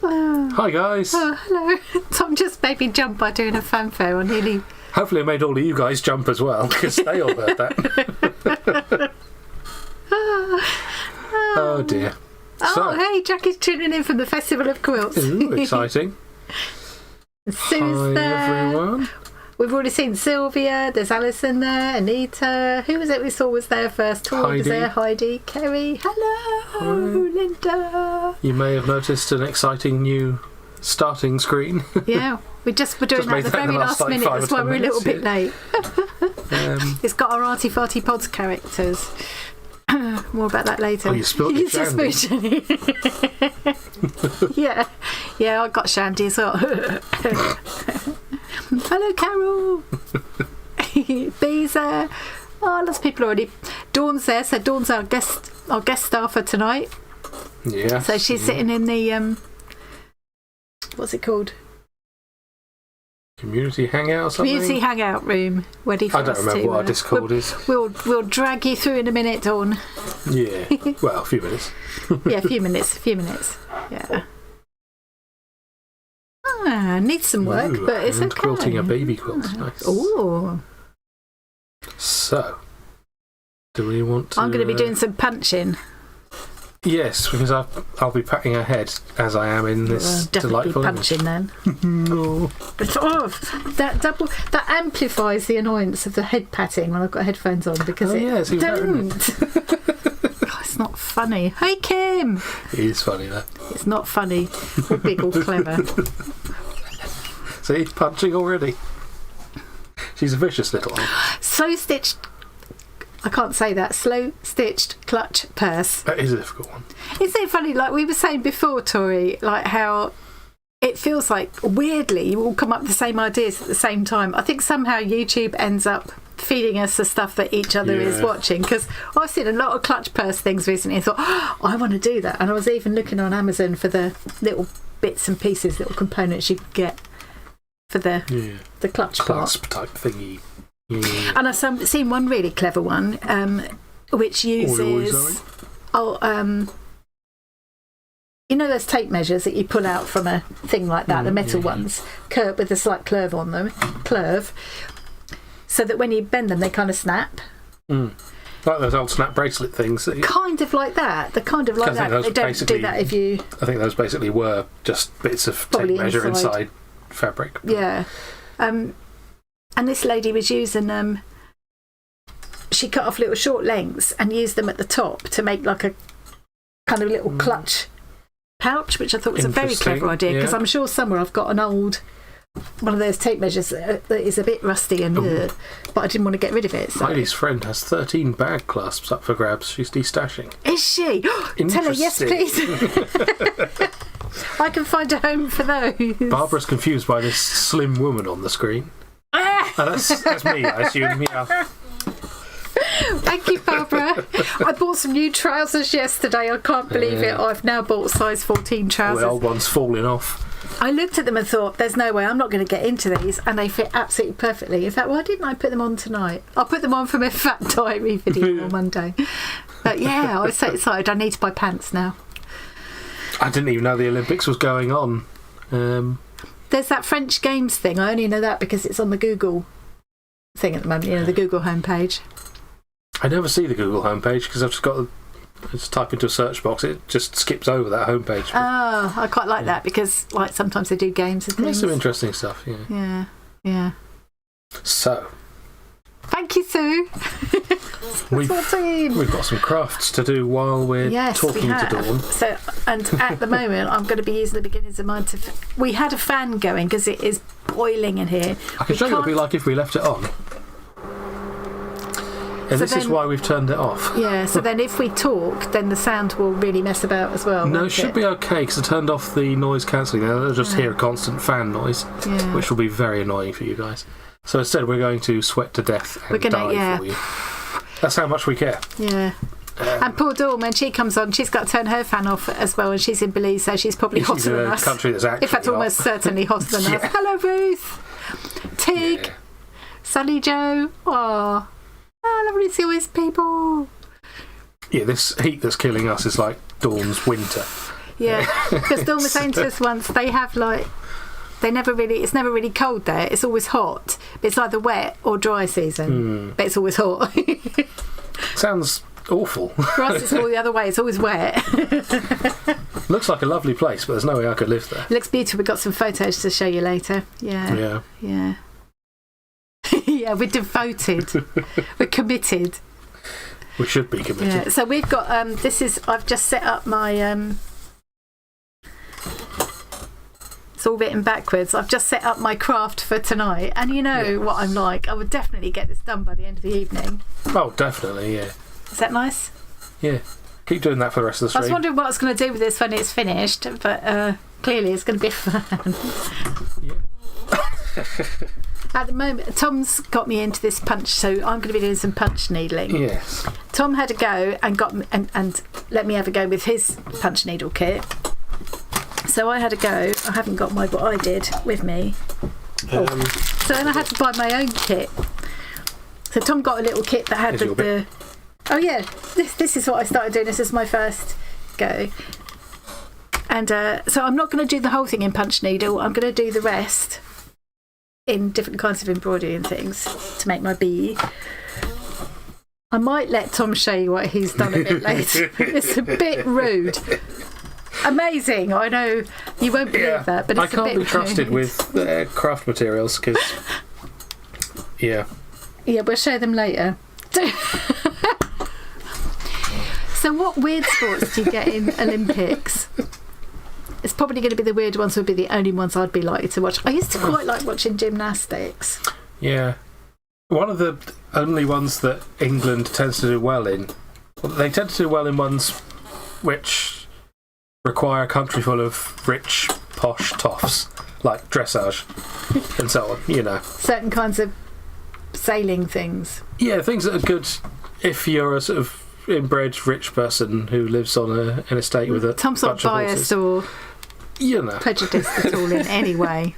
Hi guys. Oh, hello. Tom just made me jump by doing a fanfare on nearly. Hopefully I made all of you guys jump as well, because they all heard that. Oh dear. Oh, hey, Jackie's tuning in from the Festival of Quilts. Ooh, exciting. Sue's there. Everyone. We've already seen Sylvia. There's Alison there. Anita. Who was it we saw was there first? Tori was there. Heidi. Kerry. Hello. Linda. You may have noticed an exciting new starting screen. Yeah, we just were doing that at the very last minute. That's why we're a little bit late. It's got our Arty Farty Pods characters. More about that later. Oh, you spilled your shandy. Yeah, I got shandy as well. Hello, Carol. Bee's there. Oh, lots of people already. Dawn's there, so Dawn's our guest star for tonight. Yeah. So she's sitting in the what's it called? Community hangout or something? Community hangout room. Ready for I don't remember what our Discord is. We'll drag you through in a minute, Dawn. Yeah. Well, a few minutes. Yeah, a few minutes. Yeah. Needs some work, but it's okay. Quilting a baby quilt. Nice. Ooh. So, do we want to... I'm going to be doing some punching. Yes, because I'll be patting her head as I am in this delightful punching then. No. But that amplifies the annoyance of the head patting when I've got headphones on because it's not funny. Hey Kim. It is funny though. It's not funny. Or big or clever. See, punching already. She's a vicious little one. Slow stitched clutch purse. That is a difficult one. Isn't it funny, like we were saying before, Tori, like how it feels like weirdly you all come up with the same ideas at the same time. I think somehow YouTube ends up feeding us the stuff that each other is watching, because I've seen a lot of clutch purse things recently and thought, oh, I want to do that. And I was even looking on Amazon for the little bits and pieces, little components you could get for the clutch clasp part. Type thingy. Yeah. And I've seen one really clever one, which uses you know those tape measures that you pull out from a thing like that, the metal ones, curved with a slight curve on them, so that when you bend them they kind of snap. Like those old snap bracelet things. Kind of like that. They're kind of like that. They don't do that if you... I think those basically were just bits of tape measure inside fabric. Yeah. And this lady was using she cut off little short lengths and used them at the top to make like a kind of little clutch pouch, which I thought was a very clever idea, because I'm sure somewhere I've got an old one of those tape measures that is a bit rusty and but I didn't want to get rid of it. So. Heidi's friend has 13 bag clasps up for grabs. She's destashing. Is she? Tell her yes, please. I can find a home for those. Barbara's confused by this slim woman on the screen. That's me, I assume. Yeah. Thank you, Barbara. I bought some new trousers yesterday. I can't believe it. I've now bought size 14 trousers. The old one's falling off. I looked at them and thought, there's no way I'm not going to get into these, and they fit absolutely perfectly. In fact, why didn't I put them on tonight? I'll put them on for my Fat Diary video on Monday. But yeah, I was so excited. I need to buy pants now. I didn't even know the Olympics was going on. There's that French Games thing. I only know that because it's on the Google thing at the moment, the Google homepage. I never see the Google homepage because I've just type into a search box, it just skips over that homepage. Oh, I quite like that because like sometimes they do games and things. There's some interesting stuff, Yeah. So. Thank you, Sue. We've got some crafts to do while we're talking to Dawn. So, and at the moment, I'm going to be using the beginnings of mine to... We had a fan going because it is boiling in here. I can show you what it'd be like if we left it on. And this is why we've turned it off. Yeah, so then if we talk, then the sound will really mess about as well. No, it should be okay because I turned off the noise cancelling. They'll just hear a constant fan noise, which will be very annoying for you guys. So instead, we're going to sweat to death and die for you. That's how much we care. Yeah. And poor Dawn, when she comes on, she's got to turn her fan off as well, and she's in Belize, so she's probably hotter than us. She's in a country that's actually in fact, almost certainly hotter than us. Hello, Ruth. Tig. Sally Joe. Oh, lovely to see all these people. Yeah, this heat that's killing us is like Dawn's winter. Yeah, because Dawn was saying to us once, they have like, it's never really cold there. It's always hot. It's either wet or dry season, but it's always hot. Sounds awful. For us, it's all the other way. It's always wet. Looks like a lovely place, but there's no way I could live there. It looks beautiful. We've got some photos to show you later. Yeah. Yeah. Yeah, we're devoted. We're committed. We should be committed. Yeah. So we've got, I've just set up my, it's all written backwards. I've just set up my craft for tonight. And you know what I'm like. I would definitely get this done by the end of the evening. Oh, definitely, yeah. Is that nice? Yeah. Keep doing that for the rest of the stream. I was wondering what I was going to do with this when it's finished, but clearly it's going to be fun. Yeah. At the moment, Tom's got me into this punch, so I'm going to be doing some punch needling. Yes. Tom had a go and got me, and let me have a go with his punch needle kit. So I had a go. I haven't got what I did with me. So then I had to buy my own kit. So Tom got a little kit that had the oh yeah, this is what I started doing. This is my first go. And so I'm not going to do the whole thing in punch needle. I'm going to do the rest in different kinds of embroidery and things to make my bee. I might let Tom show you what he's done a bit later. It's a bit rude. Amazing, I know you won't believe that, but it's I can't be trusted with craft materials because we'll show them later. So what weird sports do you get in Olympics? It's probably going to be the weird ones, would be the only ones I'd be likely to watch. I used to quite like watching gymnastics. Yeah. One of the only ones that England tends to do well in, they tend to do well in ones which require a country full of rich, posh toffs, like dressage and so on, you know. Certain kinds of sailing things. Yeah, things that are good if you're a sort of inbred rich person who lives on an estate with a Tom's bunch not of biased horses. or prejudiced at all in any way.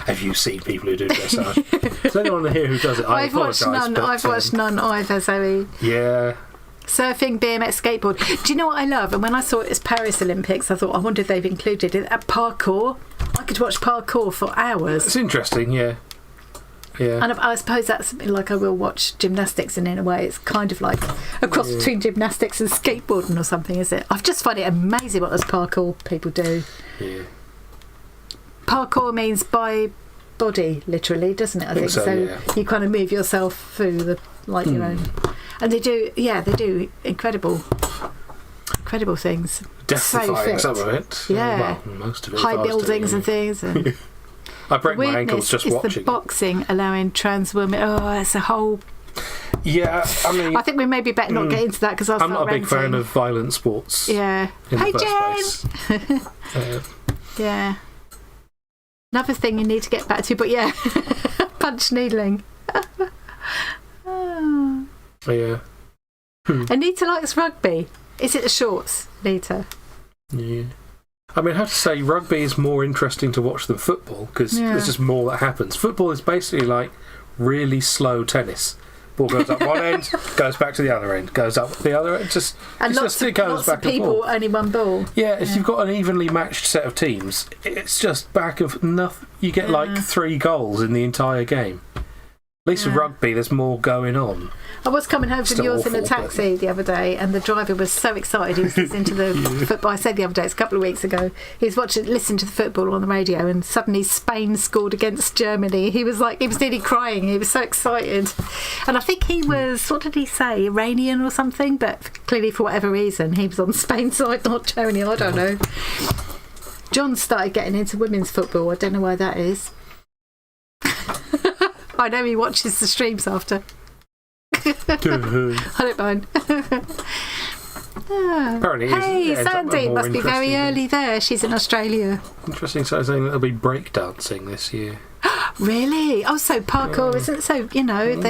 Have you seen people who do dressage? Is anyone here who does it? I've watched none either, Zoe. Yeah. Surfing, BMX, skateboard. Do you know what I love? And when I saw it as Paris Olympics, I thought, I wonder if they've included it at parkour. I could watch parkour for hours. It's interesting, yeah. Yeah. And I suppose that's something like I will watch gymnastics, and in a way it's kind of like a cross between gymnastics and skateboarding or something, is it? I just find it amazing what those parkour people do. Yeah. Parkour means by body, literally, doesn't it? I think so. Yeah. You kind of move yourself through the your own, and they do incredible things. Death-defying, some of it. Yeah. Well, most of it. High buildings and things. And I break my ankles just watching. It's the boxing allowing trans women. Oh, it's a whole. Yeah, I mean, I think we maybe better not get into that because I'm not a big fan of violent sports. Yeah. Hey, Jen. Yeah. Another thing you need to get back to, but yeah, punch needling. Yeah. Anita likes rugby. Is it the shorts, Anita? Yeah. I mean, I have to say, rugby is more interesting to watch than football because there's just more that happens. Football is basically like really slow tennis. Ball goes up one end, goes back to the other end, goes up the other end. And lots of people, only one ball. Yeah, if you've got an evenly matched set of teams, it's just back of nothing. You get like 3 goals in the entire game. At least with rugby, there's more going on. I was coming home from yours in a taxi the other day, and the driver was so excited. He was listening to the football. I said the other day, it's a couple of weeks ago. He was listening to the football on the radio, and suddenly Spain scored against Germany. He was nearly crying. He was so excited. And I think he was, what did he say, Iranian or something? But clearly, for whatever reason, he was on Spain's side, not Germany. I don't know. John started getting into women's football. I don't know why that is. I know he watches the streams after. I don't mind. Apparently, hey, Sandy must be very early there. She's in Australia. Interesting. So saying that there'll be breakdancing this year. Really? Oh, so parkour isn't so. You know, if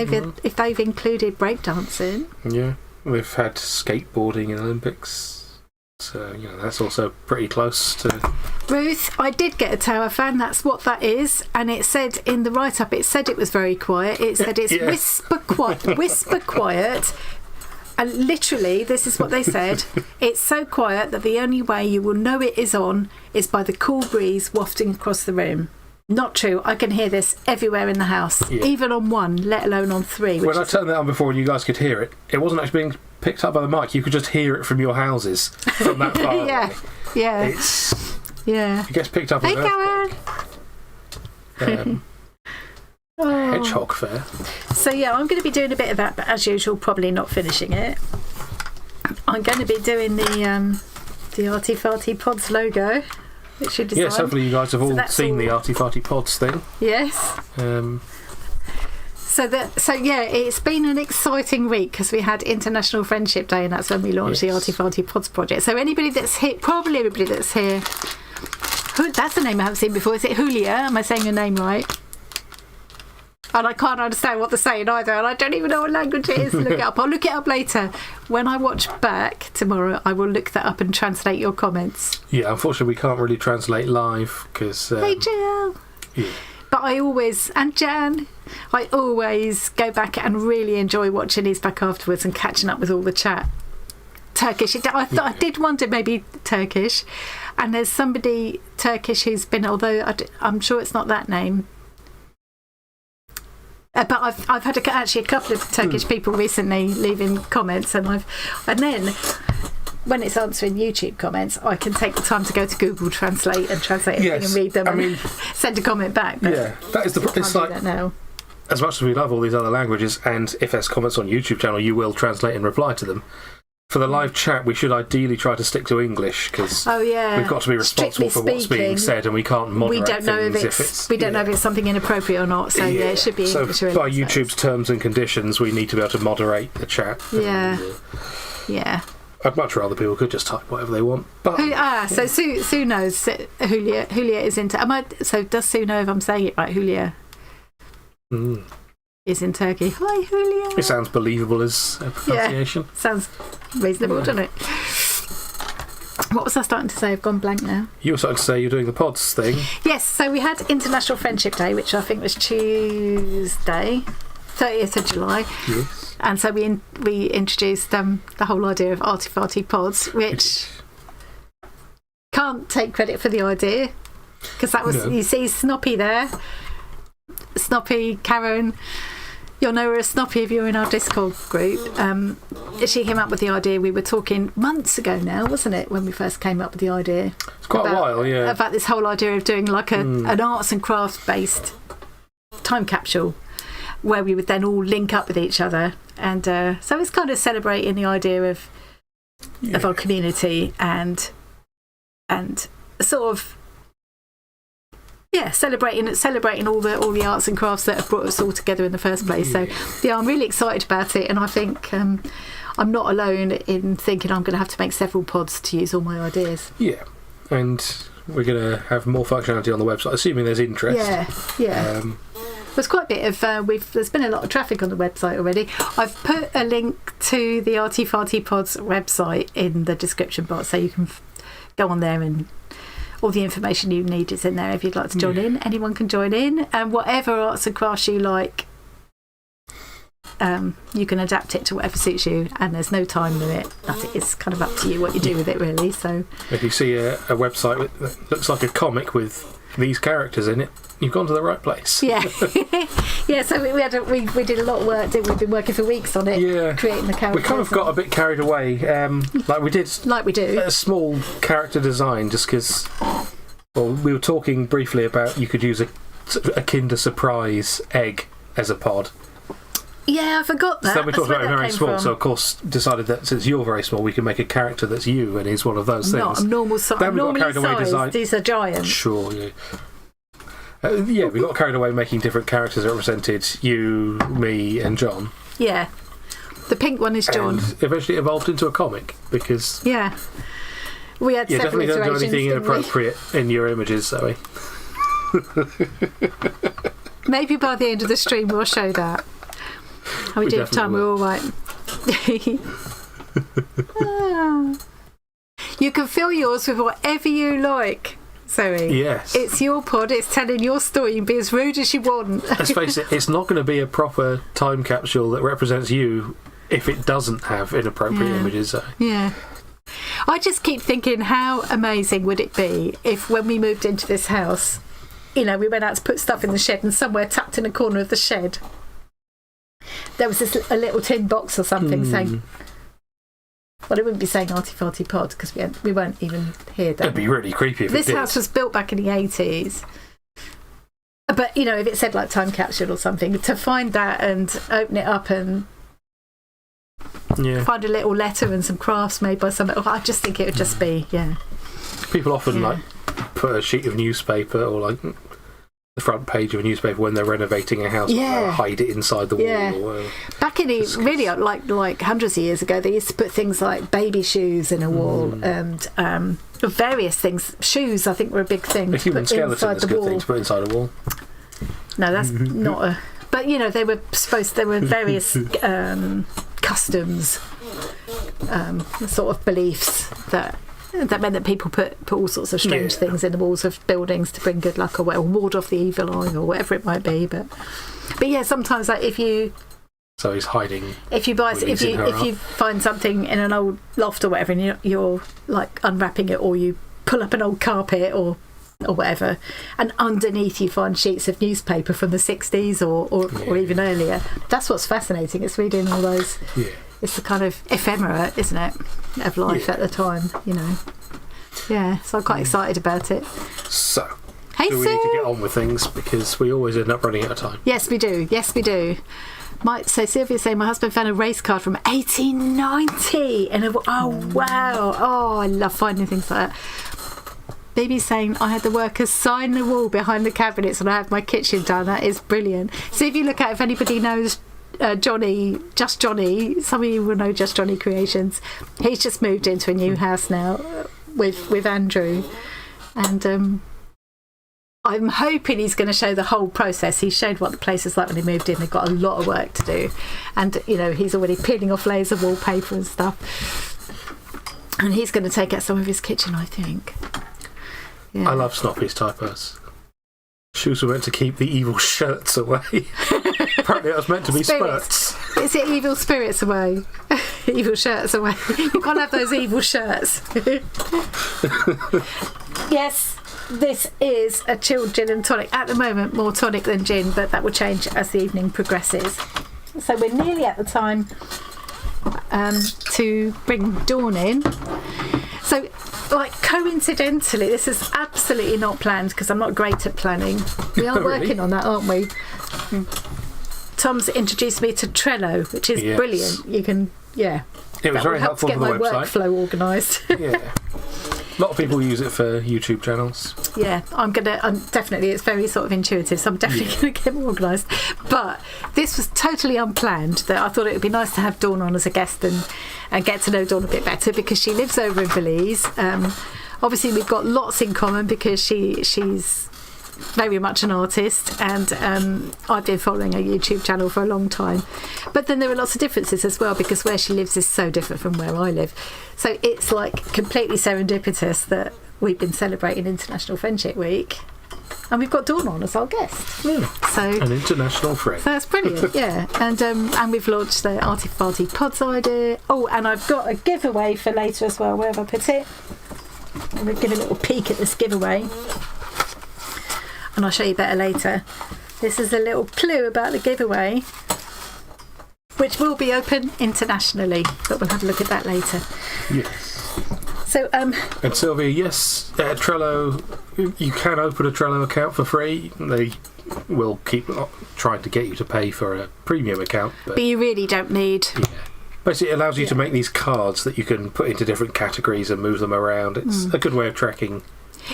they've included breakdancing. Yeah, we've had skateboarding in Olympics. So, you know, that's also pretty close to... Ruth, I did get a tower fan, that's what that is, and it said in the write-up, it said it was very quiet, it said it's whisper quiet, And literally, this is what they said. It's so quiet that the only way you will know it is on is by the cool breeze wafting across the room. Not true. I can hear this everywhere in the house, even on 1, let alone on 3. When I turned that on before and you guys could hear it, it wasn't actually being picked up by the mic. You could just hear it from your houses from that far away. Yeah. It gets picked up. Hey, Karen. Hedgehog fair. So I'm going to be doing a bit of that, but as usual, probably not finishing it. I'm going to be doing the Arty Farty Pods logo, which you designed. Yes, hopefully you guys have all seen the Arty Farty Pods thing. Yes. It's been an exciting week because we had International Friendship Day, and that's when we launched the Arty Farty Pods project. So anybody that's here, probably everybody that's here, that's a name I haven't seen before. Is it Julia? Am I saying your name right? And I can't understand what they're saying either, and I don't even know what language it is. Look it up. I'll look it up later. When I watch back tomorrow, I will look that up and translate your comments. Yeah, unfortunately, we can't really translate live because. Hey, Jill. Yeah. But I always go back and really enjoy watching these back afterwards and catching up with all the chat. Turkish. I did wonder maybe Turkish, and there's somebody Turkish who's been, although I'm sure it's not that name. But I've had actually a couple of Turkish people recently leaving comments, and then when it's answering YouTube comments, I can take the time to go to Google Translate and translate everything and read them and send a comment back. But that is the problem. It's like that now. As much as we love all these other languages, and if there's comments on YouTube channel, you will translate and reply to them. For the live chat, we should ideally try to stick to English because we've got to be responsible for what's being said, and we can't moderate things we don't know if it's something inappropriate or not. So it should be English. So by YouTube's terms and conditions, we need to be able to moderate the chat. Yeah. I'd much rather people could just type whatever they want. But so Sue knows. Julia is into. So does Sue know if I'm saying it right? Julia. Is in Turkey. Hi, Julia. It sounds believable as a pronunciation. Yeah, sounds reasonable, doesn't it? What was I starting to say? I've gone blank now. You were starting to say you're doing the pods thing. Yes, so we had International Friendship Day, which I think was Tuesday, 30th of July. Yes. And so we introduced the whole idea of Arty Farty Pods, which can't take credit for the idea because that was you see Snoppy there. Snoppy, Karen, you'll know her as Snoppy if you're in our Discord group. She came up with the idea. We were talking months ago now, wasn't it, when we first came up with the idea? It's quite a while, yeah. About this whole idea of doing like an arts and crafts based time capsule where we would then all link up with each other. And so it's kind of celebrating the idea of our community and sort of celebrating all the arts and crafts that have brought us all together in the first place. So I'm really excited about it, and I think I'm not alone in thinking I'm going to have to make several pods to use all my ideas. Yeah, and we're going to have more functionality on the website, assuming there's interest. Yeah. There's quite a bit of there's been a lot of traffic on the website already. I've put a link to the Arty Farty Pods website in the description box, so you can go on there and all the information you need is in there if you'd like to join in. Anyone can join in, and whatever arts and crafts you like, you can adapt it to whatever suits you, and there's no time limit. I think it's kind of up to you what you do with it, really. So if you see a website that looks like a comic with these characters in it, you've gone to the right place. Yeah. So we did a lot of work, didn't we? We've been working for weeks on it, creating the characters. We kind of got a bit carried away, like we do a small character design, just because we were talking briefly about you could use a Kinder Surprise egg as a pod. Yeah, I forgot that. So then we talked about it very small, so of course decided that since you're very small, we can make a character that's you, and he's one of those things. Not a normal size. Then we got carried away design. These are giants. Sure, yeah. We got carried away making different characters that represented you, me, and John. Yeah. The pink one is John. And eventually evolved into a comic because. Yeah. We had several definitely don't do anything inappropriate in your images, Zoe. Maybe by the end of the stream we'll show that. We do have time, we're all right. You can fill yours with whatever you like, Zoe. Yes. It's your pod, it's telling your story. You can be as rude as you want. Let's face it, it's not going to be a proper time capsule that represents you if it doesn't have inappropriate images. Yeah. I just keep thinking, how amazing would it be if when we moved into this house, we went out to put stuff in the shed, and somewhere tucked in a corner of the shed there was a little tin box or something saying, well, it wouldn't be saying Arty Farty Pod because we weren't even here then. It'd be really creepy if this it did. house was built back in the 80s. But, if it said like time capsule or something, to find that and open it up and find a little letter and some crafts made by somebody, I just think it would just be, People often like put a sheet of newspaper or like the front page of a newspaper when they're renovating a house, hide it inside the wall. Or, back in really like hundreds of years ago, they used to put things like baby shoes in a wall and various things. Shoes, I think, were a big thing. A human skeleton is a good thing to put inside a wall. No, that's not a. But they were there were various customs, sort of beliefs that meant that people put all sorts of strange things in the walls of buildings to bring good luck or ward off the evil eye or whatever it might be. But sometimes like so he's hiding. If you find something in an old loft or whatever, and you're like unwrapping it, or you pull up an old carpet or whatever, and underneath you find sheets of newspaper from the 60s or even earlier. That's what's fascinating. It's reading all those. Yeah. It's the kind of ephemera, isn't it, of life at the time, Yeah, so I'm quite excited about it. So, hey, do we need to get on with things because we always end up running out of time? Yes, we do. So Sylvia's saying, my husband found a race card from 1890. And wow. Oh, I love finding things like that. Baby's saying, I had the workers sign the wall behind the cabinets and I had my kitchen done. That is brilliant. So if you look at, if anybody knows Johnny, some of you will know Just Johnny Creations. He's just moved into a new house now with Andrew, and I'm hoping he's going to show the whole process. He showed what the place is like when he moved in. They've got a lot of work to do, and he's already peeling off layers of wallpaper and stuff, and he's going to take out some of his kitchen, I think. I love Snoppy's typos. Shoes were meant to keep the evil shirts away. Apparently it was meant to be spurts. Is it evil spirits away? Evil shirts away. You can't have those evil shirts. Yes, this is a chilled gin and tonic. At the moment, more tonic than gin, but that will change as the evening progresses. So we're nearly at the time to bring Dawn in. So, coincidentally, this is absolutely not planned because I'm not great at planning. We are working on that, aren't we? Tom's introduced me to Trello, which is brilliant. You can, it was very helpful to get for the my website. Workflow organised. A lot of people use it for YouTube channels. Yeah, I'm definitely, it's very sort of intuitive, so I'm definitely going to get more organised. But this was totally unplanned, that I thought it would be nice to have Dawn on as a guest and get to know Dawn a bit better because she lives over in Belize. Obviously, we've got lots in common because she's very much an artist, and I've been following her YouTube channel for a long time. But then there are lots of differences as well because where she lives is so different from where I live. So it's like completely serendipitous that we've been celebrating International Friendship Week and we've got Dawn on as our guest. So an international friend. So that's brilliant, and we've launched the Arty Farty Pods idea. Oh, and I've got a giveaway for later as well. Where have I put it? I'm going to give a little peek at this giveaway. And I'll show you better later. This is a little clue about the giveaway, which will be open internationally, but we'll have a look at that later. Yes. So, and Sylvia, yes, Trello, you can open a Trello account for free. They will keep trying to get you to pay for a premium account. But you really don't need... Yeah. Basically, it allows you to make these cards that you can put into different categories and move them around. It's a good way of tracking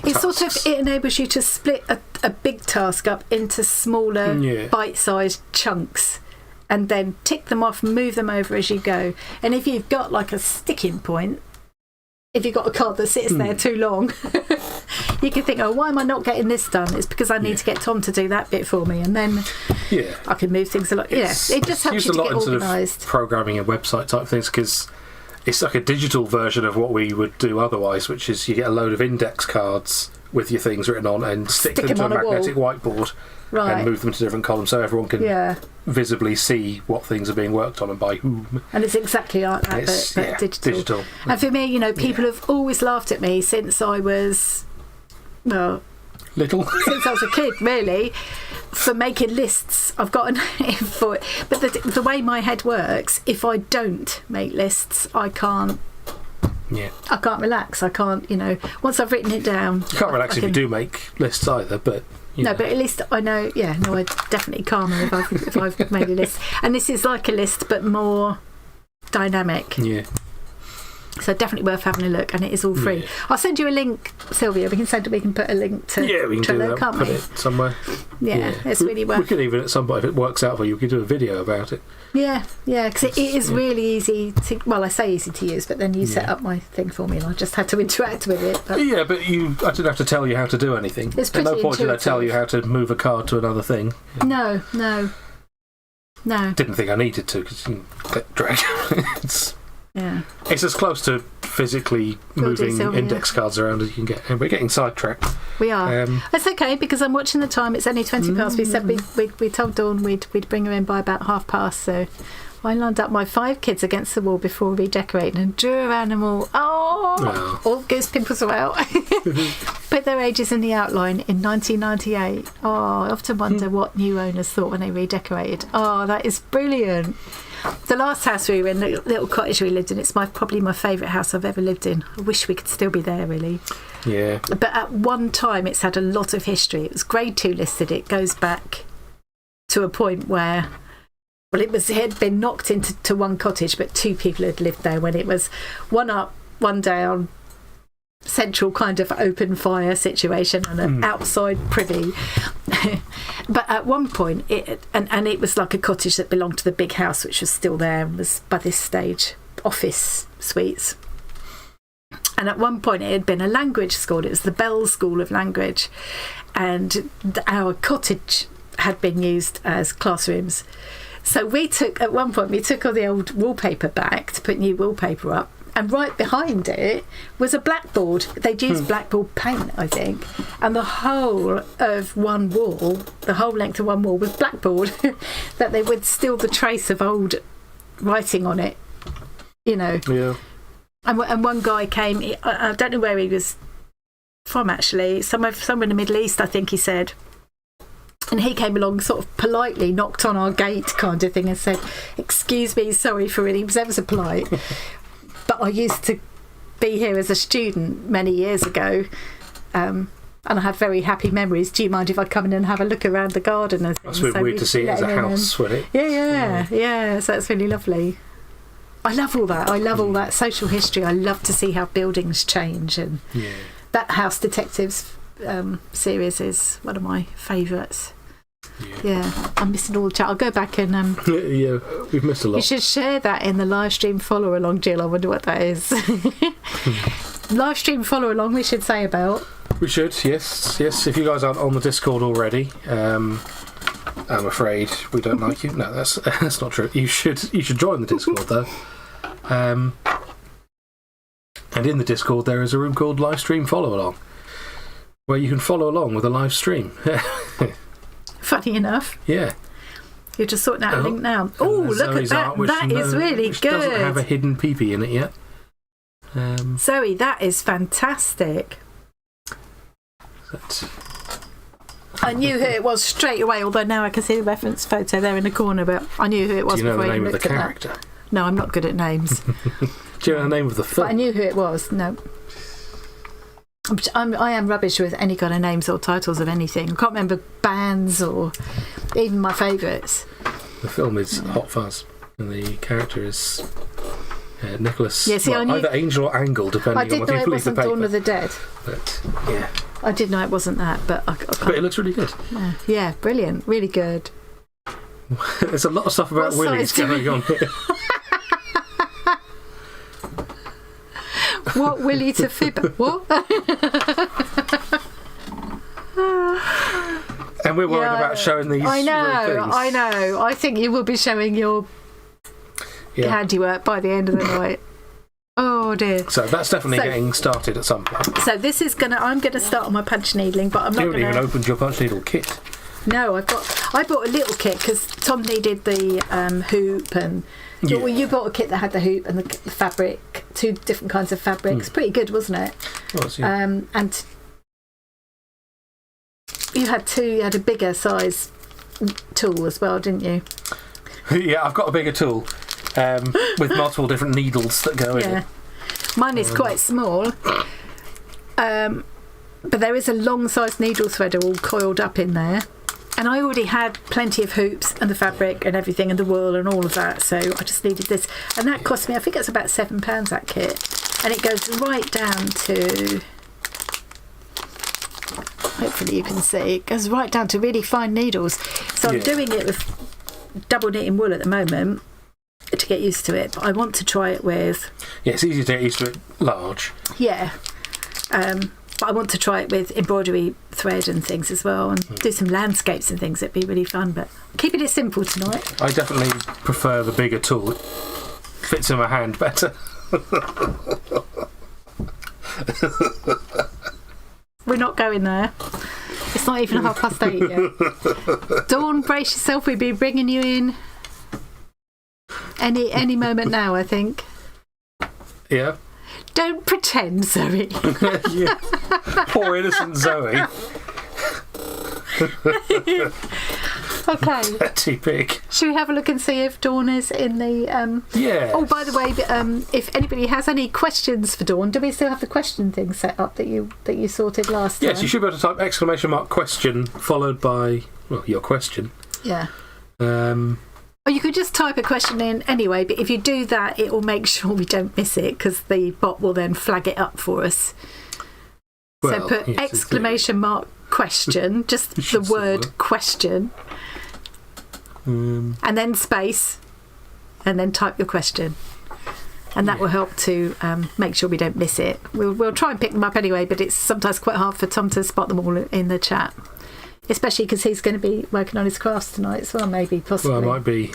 tasks. It enables you to split a big task up into smaller bite-sized chunks and then tick them off, move them over as you go. And if you've got like a sticking point, if you've got a card that sits there too long, you can think, why am I not getting this done? It's because I need to get Tom to do that bit for me, and then I can move things a lot. It just helps you to get organised. Sort of programming and website type things because it's like a digital version of what we would do otherwise, which is you get a load of index cards with your things written on and stick them to a magnetic whiteboard and move them to different columns so everyone can visibly see what things are being worked on and by whom. And it's exactly like that, but digital. And for me, people have always laughed at me since I was, little. Since I was a kid, really, for making lists. I've got a name for it. But the way my head works, if I don't make lists, I can't. Yeah. I can't relax. I can't, once I've written it down. You can't relax if you do make lists either, but. No, but at least I know. Yeah, no, I'm definitely calmer if I've made a list. And this is like a list, but more dynamic. Yeah. So definitely worth having a look, and it is all free. Yeah. I'll send you a link, Sylvia. We can put a link to we can Trello, do that. Can't put we? It somewhere. Yeah, it's really worth. We could even at some point, if it works out for you, we could do a video about it. Yeah, because it is really easy to. Well, I say easy to use, but then you set up my thing for me, and I just had to interact with it. But yeah, but I didn't have to tell you how to do anything. It's pretty At no point intuitive. did I tell you how to move a card to another thing. No. Didn't think I needed to because you can get dragged. It's as close to physically moving index cards around as you can get. And we're getting sidetracked. We are. That's okay because I'm watching the time. It's only 20 past. We said we told Dawn we'd bring her in by about 5:30. So I lined up my 5 kids against the wall before redecorating and drew around them all. Oh, all goose pimples are out. Put their ages in the outline in 1998. Oh, I often wonder what new owners thought when they redecorated. Oh, that is brilliant. The last house we were in, the little cottage we lived in, it's probably my favourite house I've ever lived in. I wish we could still be there, really. Yeah. But at one time, it's had a lot of history. It was Grade 2 listed. It goes back to a point where, it had been knocked into one cottage, but 2 people had lived there when it was one up, one down, central kind of open fire situation and an outside privy. But at one point it was like a cottage that belonged to the big house, which was still there and was by this stage office suites. And at one point it had been a language school. It was the Bell School of Language, and our cottage had been used as classrooms. So at one point we took all the old wallpaper back to put new wallpaper up, and right behind it was a blackboard. They'd used blackboard paint, I think, and the whole of one wall, the whole length of one wall was blackboard that they would still the trace of old writing on it, Yeah. And one guy came, I don't know where he was from actually, somewhere in the Middle East, I think he said. And he came along, sort of politely knocked on our gate kind of thing and said, "Excuse me, sorry for it." He was ever so polite. But I used to be here as a student many years ago, and I have very happy memories. Do you mind if I come in and have a look around the garden? And that's a bit weird to see it as a house, wouldn't it? Yeah. So it's really lovely. I love all that. I love all that social history. I love to see how buildings change, and that House Detectives series is one of my favourites. Yeah, I'm missing all the chat. I'll go back and yeah, we've missed a lot. You should share that in the live stream follow along, Jill. I wonder what that is. Live stream follow along, we should say about. We should, yes. If you guys aren't on the Discord already, I'm afraid we don't like you. No, that's not true. You should join the Discord though. And in the Discord there is a room called Live Stream Follow Along, where you can follow along with a live stream. Funny enough. Yeah. You're just sorting out a link now. Oh, look at that. That is really good. Doesn't have a hidden peepee in it yet. Zoe, that is fantastic. I knew who it was straight away, although now I can see the reference photo there in the corner, but I knew who it was. Do you know before the I name of the looked at character? that. No, I'm not good at names. Do you know the name of the film? But I knew who it was. No. I am rubbish with any kind of names or titles of anything. I can't remember bands or even my favourites. The film is Hot Fuzz, and the character is Nicholas. Yeah, see, either Angel or Angle, depending on what you believe the paper. I did know it wasn't Dawn of the Dead. But yeah, I did know it wasn't that, but I can't. But it looks really good. Yeah, brilliant, really good. There's a lot of stuff about Willies going on here. What Willie to fib? What? And we're worried about showing these. I know. I think you will be showing your handiwork by the end of the night. Oh dear. So that's definitely getting started at some point. So this is I'm gonna start on my punch needling, but I'm not gonna. You haven't even opened your punch needle kit. No, I bought a little kit because Tom needed the hoop and. Yeah. Well, you bought a kit that had the hoop and the fabric, 2 different kinds of fabrics. Pretty good, wasn't it? It was, yeah. And you had a bigger size tool as well, didn't you? Yeah, I've got a bigger tool with multiple different needles that go in it. Mine is quite small, but there is a long-sized needle threader all coiled up in there. And I already had plenty of hoops and the fabric and everything and the wool and all of that, so I just needed this. And that cost me, I think it's about £7, that kit. And it goes right down to, hopefully you can see, it goes right down to really fine needles. So I'm doing it with double knitting wool at the moment to get used to it, but I want to try it with... Yeah, it's easy to get used to it large. Yeah. But I want to try it with embroidery thread and things as well, and do some landscapes and things. It'd be really fun, but I'm keeping it simple tonight. I definitely prefer the bigger tool. It fits in my hand better. We're not going there. It's not even 8:30 yet. Dawn, brace yourself. We'll be bringing you in any moment now, I think. Yeah. Don't pretend, Zoe. Yeah. Poor innocent Zoe. Okay. Petty pig. Should we have a look and see if Dawn is in the... Yeah. Oh, by the way, if anybody has any questions for Dawn, do we still have the question thing set up that you sorted last time? Yes, you should be able to type ! Question followed by, well, your question. Yeah. Or you could just type a question in anyway, but if you do that, it will make sure we don't miss it because the bot will then flag it up for us. Well, so put ! Question, just the word question, and then space, and then type your question. And that will help to make sure we don't miss it. We'll try and pick them up anyway, but it's sometimes quite hard for Tom to spot them all in the chat. Especially because he's going to be working on his crafts tonight as well, possibly. Well, I might be.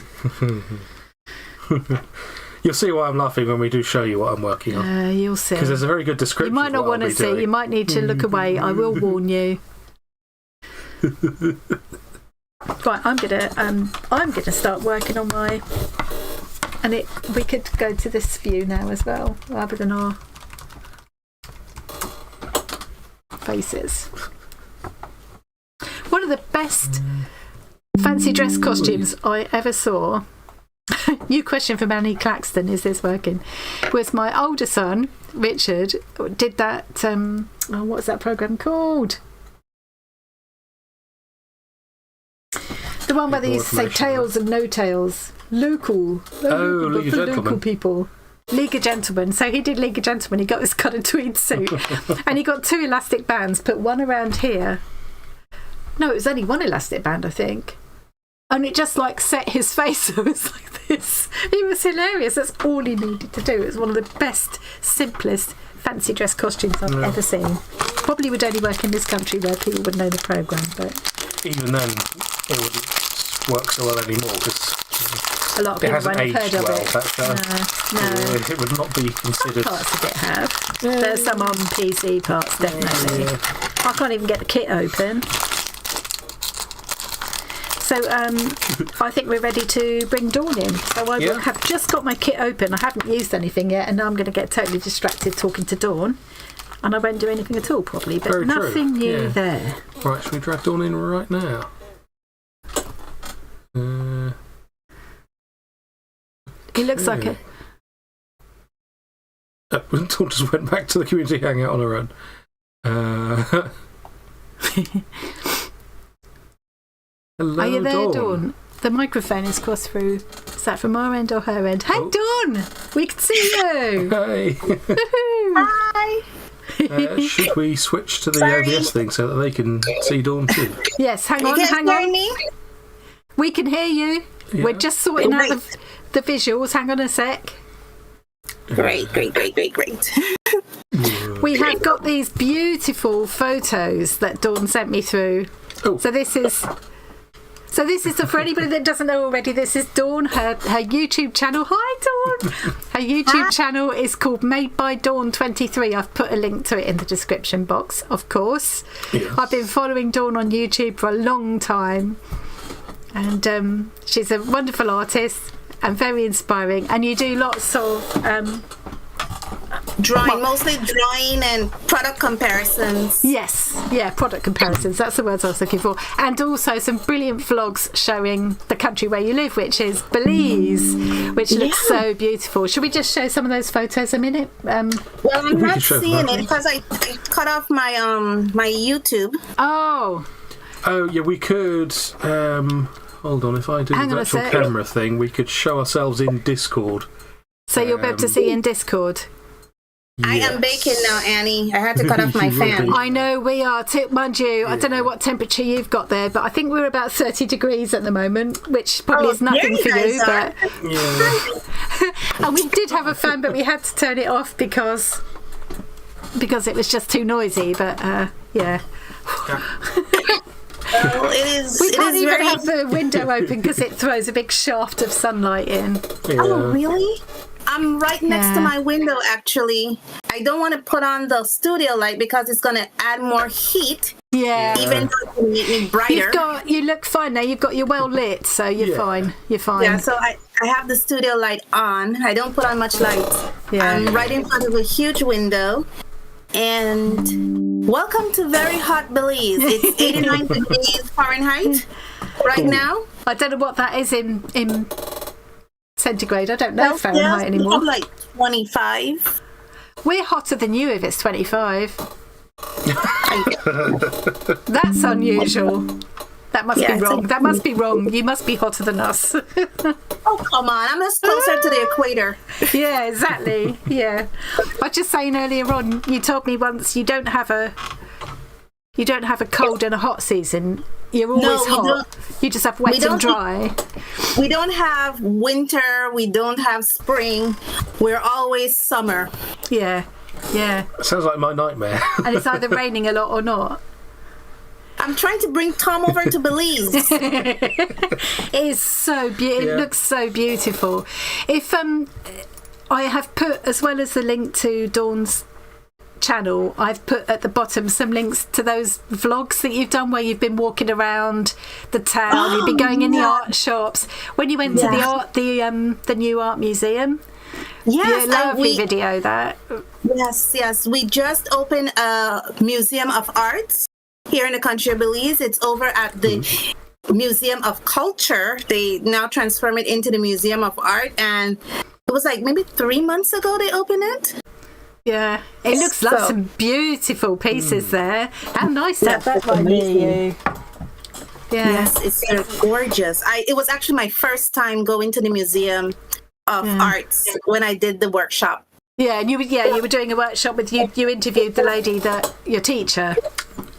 You'll see why I'm laughing when we do show you what I'm working on. You'll see. Because there's a very good description. You might not want to see. Doing. You might need to look away. I will warn you. Right, I'm gonna start working on my. And we could go to this view now as well, rather than our faces. One of the best fancy dress costumes I ever saw, new question from Annie Claxton, is this working, was my older son, Richard, did that, what's that programme called? The one where they used to say tails and no tails. Local people. League of Gentlemen. So he did League of Gentlemen. He got this kind of tweed suit and he got 2 elastic bands, put one around here. No, it was only 1 elastic band, I think. And it just set his face. So it was like this. It was hilarious. That's all he needed to do. It was one of the best, simplest fancy dress costumes I've ever seen. Probably would only work in this country where people would know the programme, but even then it wouldn't work so well anymore because a lot of people won't have heard of it. No. It would not be considered. Some parts of it have. There's some on PC parts, definitely. Yeah. I can't even get the kit open. So I think we're ready to bring Dawn in. So I will have just got my kit open. I haven't used anything yet, and now I'm going to get totally distracted talking to Dawn. And I won't do anything at all, probably. But nothing new there. Right, should we drag Dawn in right now? He looks like a... Dawn just went back to the community hangout on her own. Hello, are you there, Dawn? The microphone is crossed through. Is that from our end or her end? Hey, Dawn! We can see you! Hey! Hi! Should we switch to the OBS thing so that they can see Dawn too? Yes, hang on. Me? We can hear you. Yeah. We're just sorting out the visuals. Hang on a sec. Great. We have got these beautiful photos that Dawn sent me through. Oh. So this is So this is for anybody that doesn't know already. This is Dawn. Her YouTube channel. Hi, Dawn. Her YouTube channel is called Made by Dawn 23. I've put a link to it in the description box, of course. Yes. I've been following Dawn on YouTube for a long time, and she's a wonderful artist and very inspiring. And you do lots of mostly drawing and product comparisons. Yes, product comparisons. That's the words I was looking for. And also some brilliant vlogs showing the country where you live, which is Belize, which looks so beautiful. Should we just show some of those photos a minute? Well, I'm not seeing it because I cut off my my YouTube. Oh, yeah, we could. Hold on, if I do the virtual camera thing, we could show ourselves in Discord. So you'll be able to see in Discord. Yes. I am baking now, Annie. I had to cut off my fan. I know we are too, mind you. I don't know what temperature you've got there, but I think we're about 30 degrees at the moment, which probably is nothing for you. But and we did have a fan, but we had to turn it off because it was just too noisy. But yeah. It is. We can't even have the window open because it throws a big shaft of sunlight in. Yeah. Oh, really? I'm right next to my window, actually. I don't want to put on the studio light because it's going to add more heat. Yeah. Even though it can make me brighter. You look fine now. You've got your well lit, so you're fine. You're fine. Yeah, so I have the studio light on. I don't put on much light. Yeah. I'm right in front of a huge window. And welcome to very hot Belize. It's 89 degrees Fahrenheit right now. I don't know what that is in centigrade. I don't know Fahrenheit anymore. Like 25. We're hotter than you if it's 25. That's unusual. That must be wrong. That must be wrong. You must be hotter than us. Oh, come on. I'm just closer to the equator. Yeah, exactly. Yeah. I was just saying earlier on, you told me once you don't have a cold and a hot season. You're always hot. You just have wet and dry. We don't have winter. We don't have spring. We're always summer. Yeah. Yeah. Sounds like my nightmare. And it's either raining a lot or not. I'm trying to bring Tom over to Belize. It is so beautiful. It looks so beautiful. If I have put, as well as the link to Dawn's channel, I've put at the bottom some links to those vlogs that you've done where you've been walking around the town. You've been going in the art shops. When you went to the new art museum. Yes, lovely video that. Yes. We just opened a museum of arts here in the country of Belize. It's over at the Museum of Culture. They now transform it into the Museum of Art, and it was like maybe 3 months ago they opened it. Yeah, it looks like some beautiful pieces there. How nice to have that right near you. Yeah. Yes, they're gorgeous. It was actually my first time going to the Museum of Arts when I did the workshop. Yeah, and you were doing a workshop with you. You interviewed the lady your teacher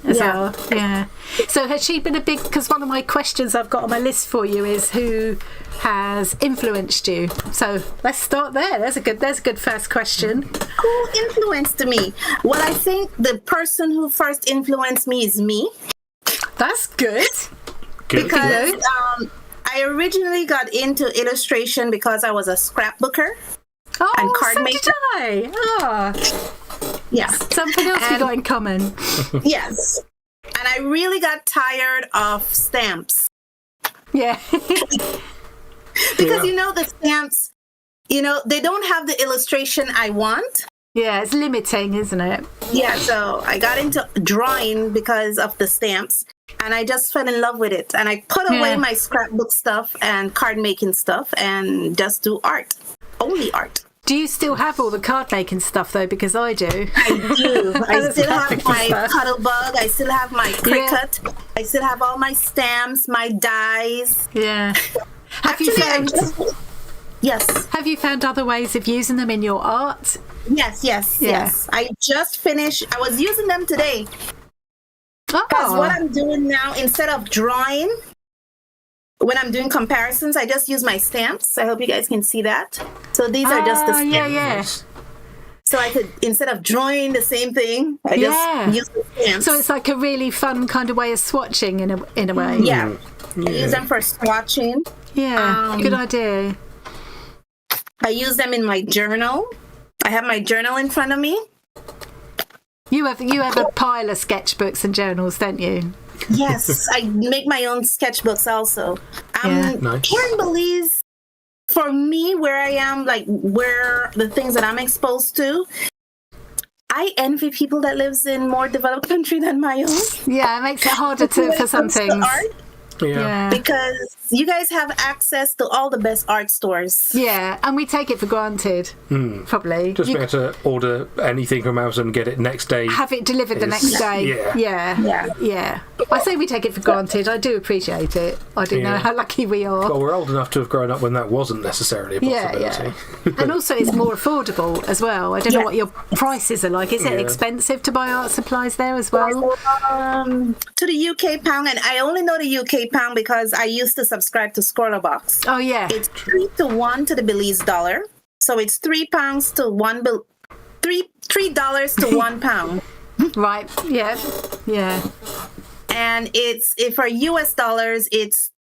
as well. Yeah. So has she been a big? Because one of my questions I've got on my list for you is who has influenced you. So let's start there. There's a good first question. Who influenced me? Well, I think the person who first influenced me is me. That's good. Because I originally got into illustration because I was a scrapbooker. And card maker. Did I? Yeah. Something else we got in common. Yes. And I really got tired of stamps. Yeah. Because the stamps, they don't have the illustration I want. Yeah, it's limiting, isn't it? Yeah, so I got into drawing because of the stamps. And I just fell in love with it. And I put away my scrapbook stuff and card making stuff and just do art. Only art. Do you still have all the card making stuff though? Because I do. I do. I still have my Cuttlebug. I still have my Cricut. Yeah. I still have all my stamps, my dies. Yeah. Yes. Have you found other ways of using them in your art? Yes. I just finished. I was using them today. Because what I'm doing now, instead of drawing, when I'm doing comparisons, I just use my stamps. I hope you guys can see that. So these are just the stamps. Yeah. So I could, instead of drawing the same thing, I just use the stamps. So it's like a really fun kind of way of swatching in a way. Yeah. I use them for swatching. Yeah, good idea. I use them in my journal. I have my journal in front of me. You have a pile of sketchbooks and journals, don't you? Yes, I make my own sketchbooks also. Nice. Here in Belize, for me, where I am, like where the things that I'm exposed to, I envy people that lives in more developed country than my own. Yeah, it makes it harder for some things. Yeah. Because you guys have access to all the best art stores. Yeah, and we take it for granted, probably. Just be able to order anything from Amazon and get it next day. Have it delivered the next day. Yeah. I say we take it for granted. I do appreciate it. I do know how lucky we are. Well, we're old enough to have grown up when that wasn't necessarily a possibility. Yeah. And also it's more affordable as well. I don't know what your prices are like. Is it expensive to buy art supplies there as well? To the UK pound, and I only know the UK pound because I used to subscribe to Scroller-Box. Oh yeah. It's 3 to 1 to the Belize dollar. So it's $3 to $1 $3 to £1. Right. Yeah. And it's for US dollars, it's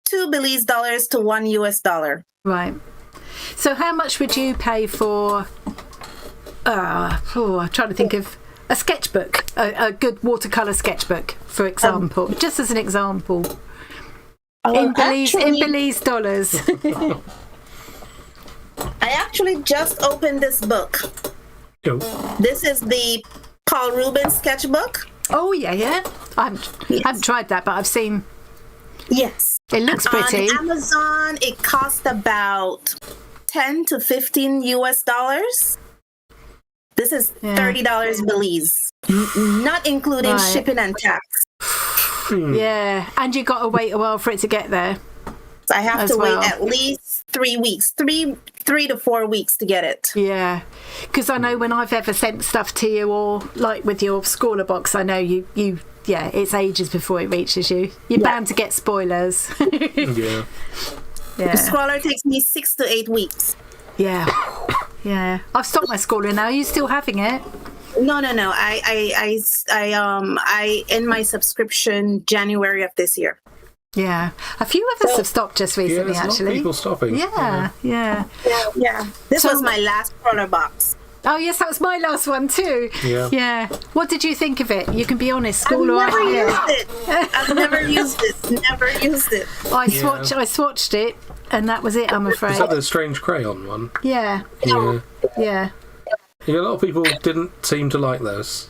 $2 Belize dollars to $1 US dollar. Right. So how much would you pay for? I'm trying to think of a sketchbook, a good watercolor sketchbook, for example, just as an example. In Belize dollars. I actually just opened this book. Oh. This is the Paul Rubens sketchbook. Oh yeah. I haven't tried that, but I've seen. Yes. It looks pretty. On Amazon, it cost about 10 to 15 US dollars. This is $30 Belize, not including shipping and tax. Yeah, and you got to wait a while for it to get there. So I have to wait at least 3 weeks, three to 4 weeks to get it. Yeah, because I know when I've ever sent stuff to you, or like with your Scroller-Box, I know you. Yeah, it's ages before it reaches you. You're bound to get spoilers. Yeah. The Scroller takes me 6 to 8 weeks. Yeah. I've stopped my Scroller now. Are you still having it? No. I end my subscription January of this year. Yeah, a few of us have stopped just recently. There's actually, a lot of people stopping. Yeah. This was my last Scroller-Box. Oh yes, that was my last one too. Yeah. What did you think of it? You can be honest. I've never used it. Never used it. I swatched it, and that was it. I'm afraid. Is that the strange crayon one? Yeah. Yeah, a lot of people didn't seem to like those.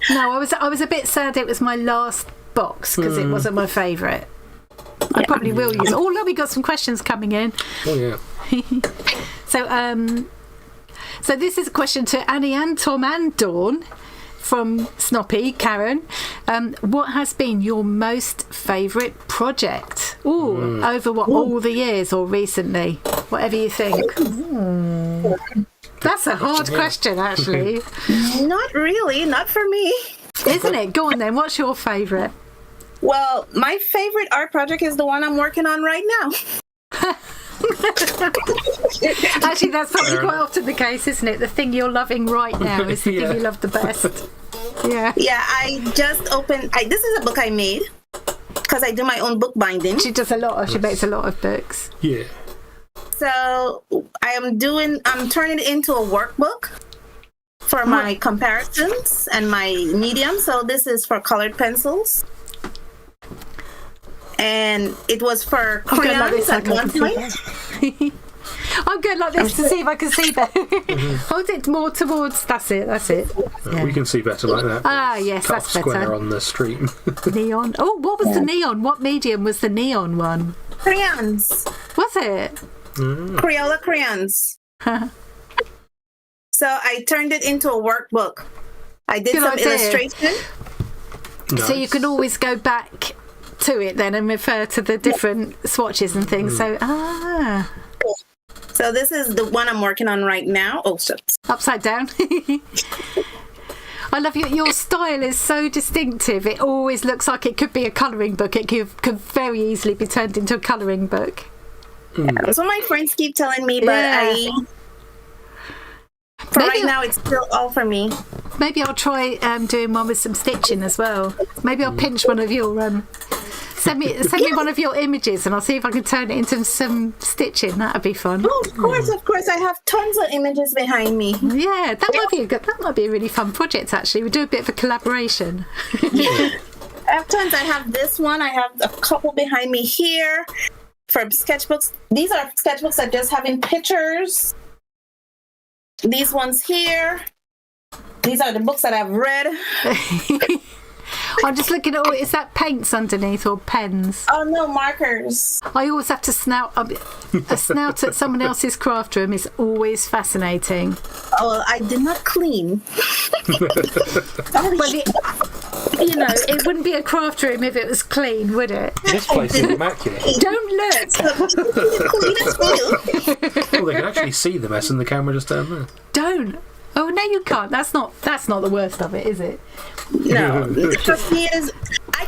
No, I was a bit sad it was my last box because it wasn't my favourite. I probably will use it. Oh look, we got some questions coming in. Oh yeah. So this is a question to Annie and Tom and Dawn from Snoppy, Karen. What has been your most favourite project? Over what, all the years or recently? Whatever you think. That's a hard question, actually. Not really, not for me. Isn't it? Go on then, what's your favourite? Well, my favorite art project is the one I'm working on right now. Actually, that's probably quite often the case, isn't it? The thing you're loving right now is the thing you love the best. Yeah. Yeah, I just opened. This is a book I made because I do my own book binding. She makes a lot of books. Yeah. So I'm turning it into a workbook for my comparisons and my medium. So this is for colored pencils. And it was for crayons at one point. I'm going like this to see if I can see better. Hold it more towards. That's it. Yeah. We can see better like that. Ah, yes, Cut that's square better. on the stream. Neon. Oh, what was the neon? What medium was the neon one? Crayons. Was it? Crayola crayons. So I turned it into a workbook. I did some illustration. Nice. So you can always go back to it then and refer to the different swatches and things. So this is the one I'm working on right now. Oh, shucks. Upside down. I love your style is so distinctive. It always looks like it could be a colouring book. It could very easily be turned into a colouring book. That's what my friends keep telling me, but right now it's still all for me. Maybe I'll try doing one with some stitching as well. Maybe I'll pinch one of your Send me one of your images and I'll see if I can turn it into some stitching. That'd be fun. Oh, of course. I have tons of images behind me. Yeah, that might be a really fun project, actually. We do a bit of a collaboration. I have tons. I have this one. I have a couple behind me here from sketchbooks. These are sketchbooks that just having pictures. These ones here. These are the books that I've read. I'm just looking at is that paints underneath or pens? Oh no, markers. I always have to snout. A snout at someone else's craft room is always fascinating. Oh, I did not clean. Well, it wouldn't be a craft room if it was clean, would it? This place is immaculate. Don't look. Well, they can actually see the mess in the camera just down there. Don't. Oh no, you can't. That's not the worst of it, is it? No. The thing is, I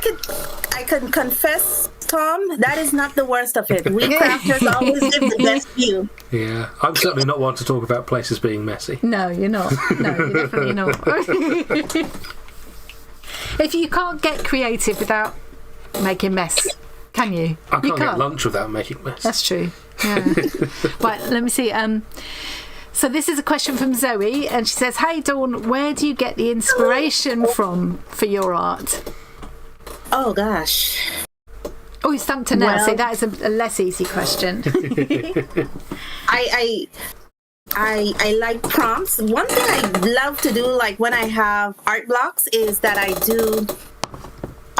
can confess, Tom, that is not the worst of it. We crafters always give the best view. Yeah, I'm certainly not one to talk about places being messy. No, you're not. No, you're definitely not. If you can't get creative without making mess, can you? I can't get lunch without making mess. That's true. Yeah. Right, let me see. So this is a question from Zoe, and she says, "Hey Dawn, where do you get the inspiration from for your art?" Oh gosh. Oh, you stumped her now. So that is a less easy question. I like prompts. One thing I love to do, like when I have art blocks, is that I do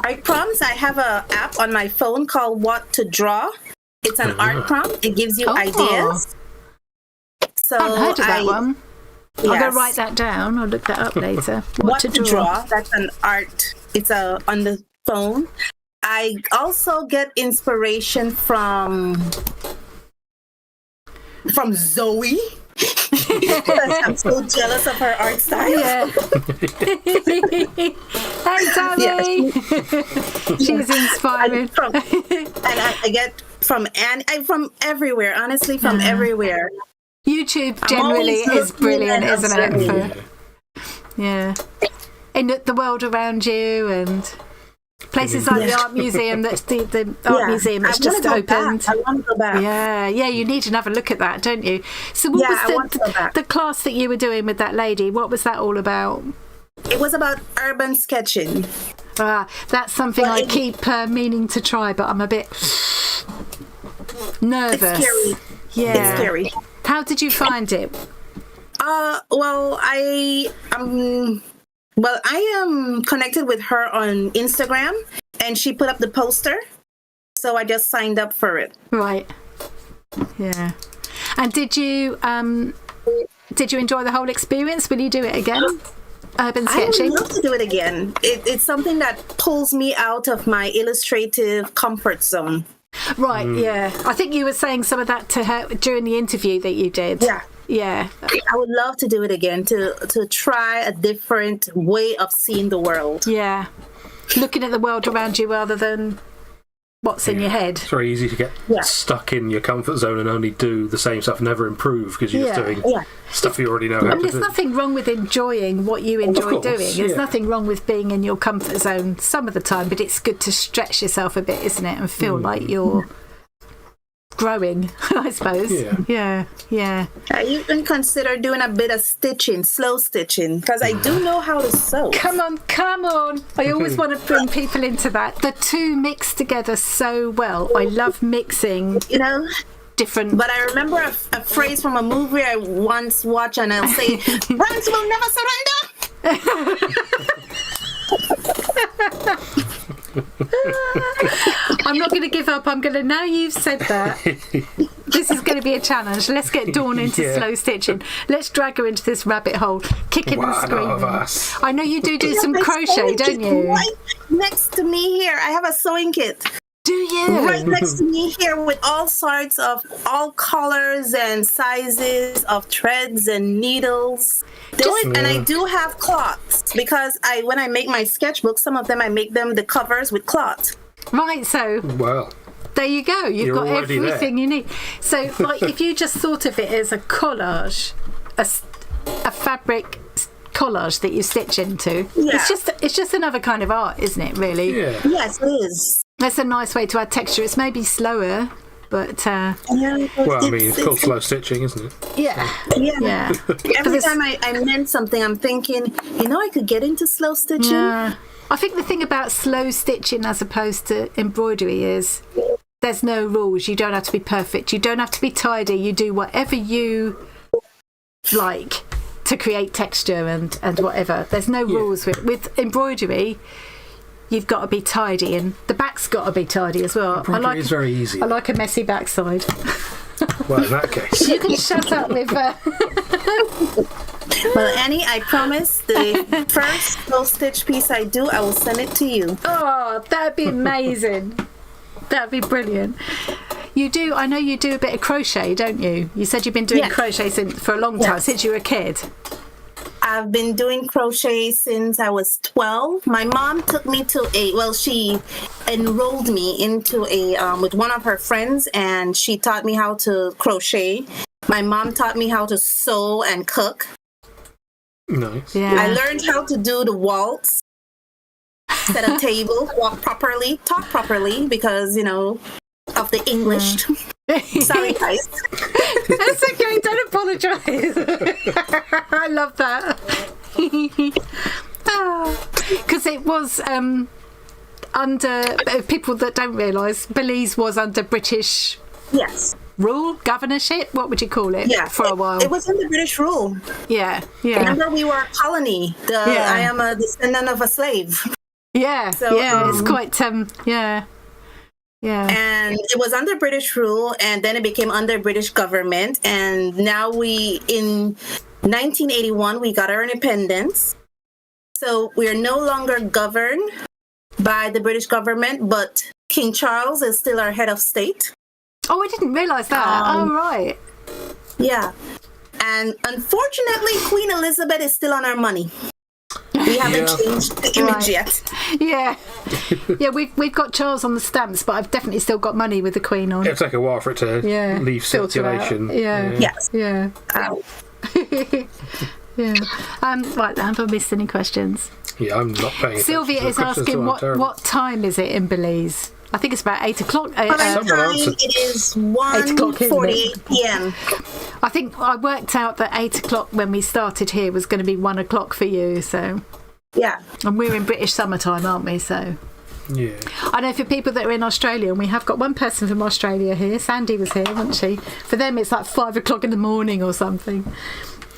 art prompts. I have an app on my phone called What to Draw. It's an art prompt. It gives you ideas. So I've heard of that one. Yes. I'm going to write that down. I'll look that up later. What to draw. That's an art. It's on the phone. I also get inspiration from Zoe. I'm so jealous of her art style. Yeah. Hey, Zoe. She's inspiring. And I get from everywhere. Honestly, from everywhere. YouTube generally is brilliant, isn't it? Yeah. In the world around you and places like the art museum. That's the art museum that's just opened. I want to go back. Yeah, you need another look at that, don't you? So what was the class that you were doing with that lady? What was that all about? It was about urban sketching. That's something I keep meaning to try, but I'm a bit nervous. It's scary. Yeah. It's scary. How did you find it? Well, I am connected with her on Instagram, and she put up the poster, so I just signed up for it. Right. Yeah. And did you enjoy the whole experience? Will you do it again? Urban sketching? I would love to do it again. It's something that pulls me out of my illustrative comfort zone. Right, yeah. I think you were saying some of that to her during the interview that you did. Yeah. I would love to do it again, to try a different way of seeing the world. Yeah. Looking at the world around you rather than what's in your head. It's very easy to get stuck in your comfort zone and only do the same stuff, never improve because you're just doing stuff you already know how to do. There's nothing wrong with enjoying what you enjoy doing. There's nothing wrong with being in your comfort zone some of the time, but it's good to stretch yourself a bit, isn't it, and feel like you're growing, I suppose. Yeah. I even consider doing a bit of stitching, slow stitching, because I do know how to sew. Come on. I always want to bring people into that. The two mix together so well. I love mixing, different. But I remember a phrase from a movie I once watched, and I'll say, "France will never surrender." I'm not going to give up. Now you've said that, this is going to be a challenge. Let's get Dawn into slow stitching. Let's drag her into this rabbit hole, kicking and screaming. I know you do some crochet, don't you? Right next to me here, I have a sewing kit. Do you? Right next to me here with all sorts of all colors and sizes of threads and needles. And I do have cloths because when I make my sketchbooks, some of them I make them the covers with cloth. Right, so there you go. You've got everything you need. So like if you just thought of it as a collage, a fabric collage that you stitch into, it's just another kind of art, isn't it, really? Yes, it is. That's a nice way to add texture. It's maybe slower, but well, I mean, it's called slow stitching, isn't it? Yeah. Every time I mend something, I'm thinking, I could get into slow stitching. Yeah. I think the thing about slow stitching as opposed to embroidery is there's no rules. You don't have to be perfect. You don't have to be tidy. You do whatever you like to create texture and whatever. There's no rules with embroidery. You've got to be tidy, and the back's got to be tidy as well. Embroidery is very easy. I like a messy backside. Well, in that case, you can shut up with. Well, Annie, I promise the first slow stitch piece I do, I will send it to you. Oh, that'd be amazing. That'd be brilliant. You do. I know you do a bit of crochet, don't you? You said you've been doing crochet for a long time, since you were a kid. I've been doing crochet since I was 12. My mom took me to she enrolled me into with one of her friends, and she taught me how to crochet. My mom taught me how to sew and cook. Nice. Yeah. I learned how to do the waltz, set a table, walk properly, talk properly, because, of the English. Sorry, guys. That's okay, don't apologise. I love that. Because it was under, people that don't realise, Belize was under British rule, governorship, what would you call it? Yeah, for a while. It was under British rule. Yeah. Remember, we were a colony. I am a descendant of a slave. Yeah, so, it's quite, Yeah. And it was under British rule, and then it became under British government. And now in 1981, we got our independence. So we are no longer governed by the British government, but King Charles is still our head of state. Oh, I didn't realise that. Right. Yeah. And unfortunately, Queen Elizabeth is still on our money. We haven't changed the image yet. Yeah. Yeah, we've got Charles on the stamps, but I've definitely still got money with the Queen on. It'll take a while for it to leave circulation. Yeah. Yes. Yeah. Yeah. Right, have I missed any questions? Yeah, I'm not paying attention. Sylvia is asking what time is it in Belize? I think it's about 8 o'clock. It is 1:48 p.m. I think I worked out that 8 o'clock when we started here was going to be 1 o'clock for you. So yeah, and we're in British summertime, aren't we? So yeah. I know for people that are in Australia, and we have got one person from Australia here. Sandy was here, wasn't she? For them, it's like 5 o'clock in the morning or something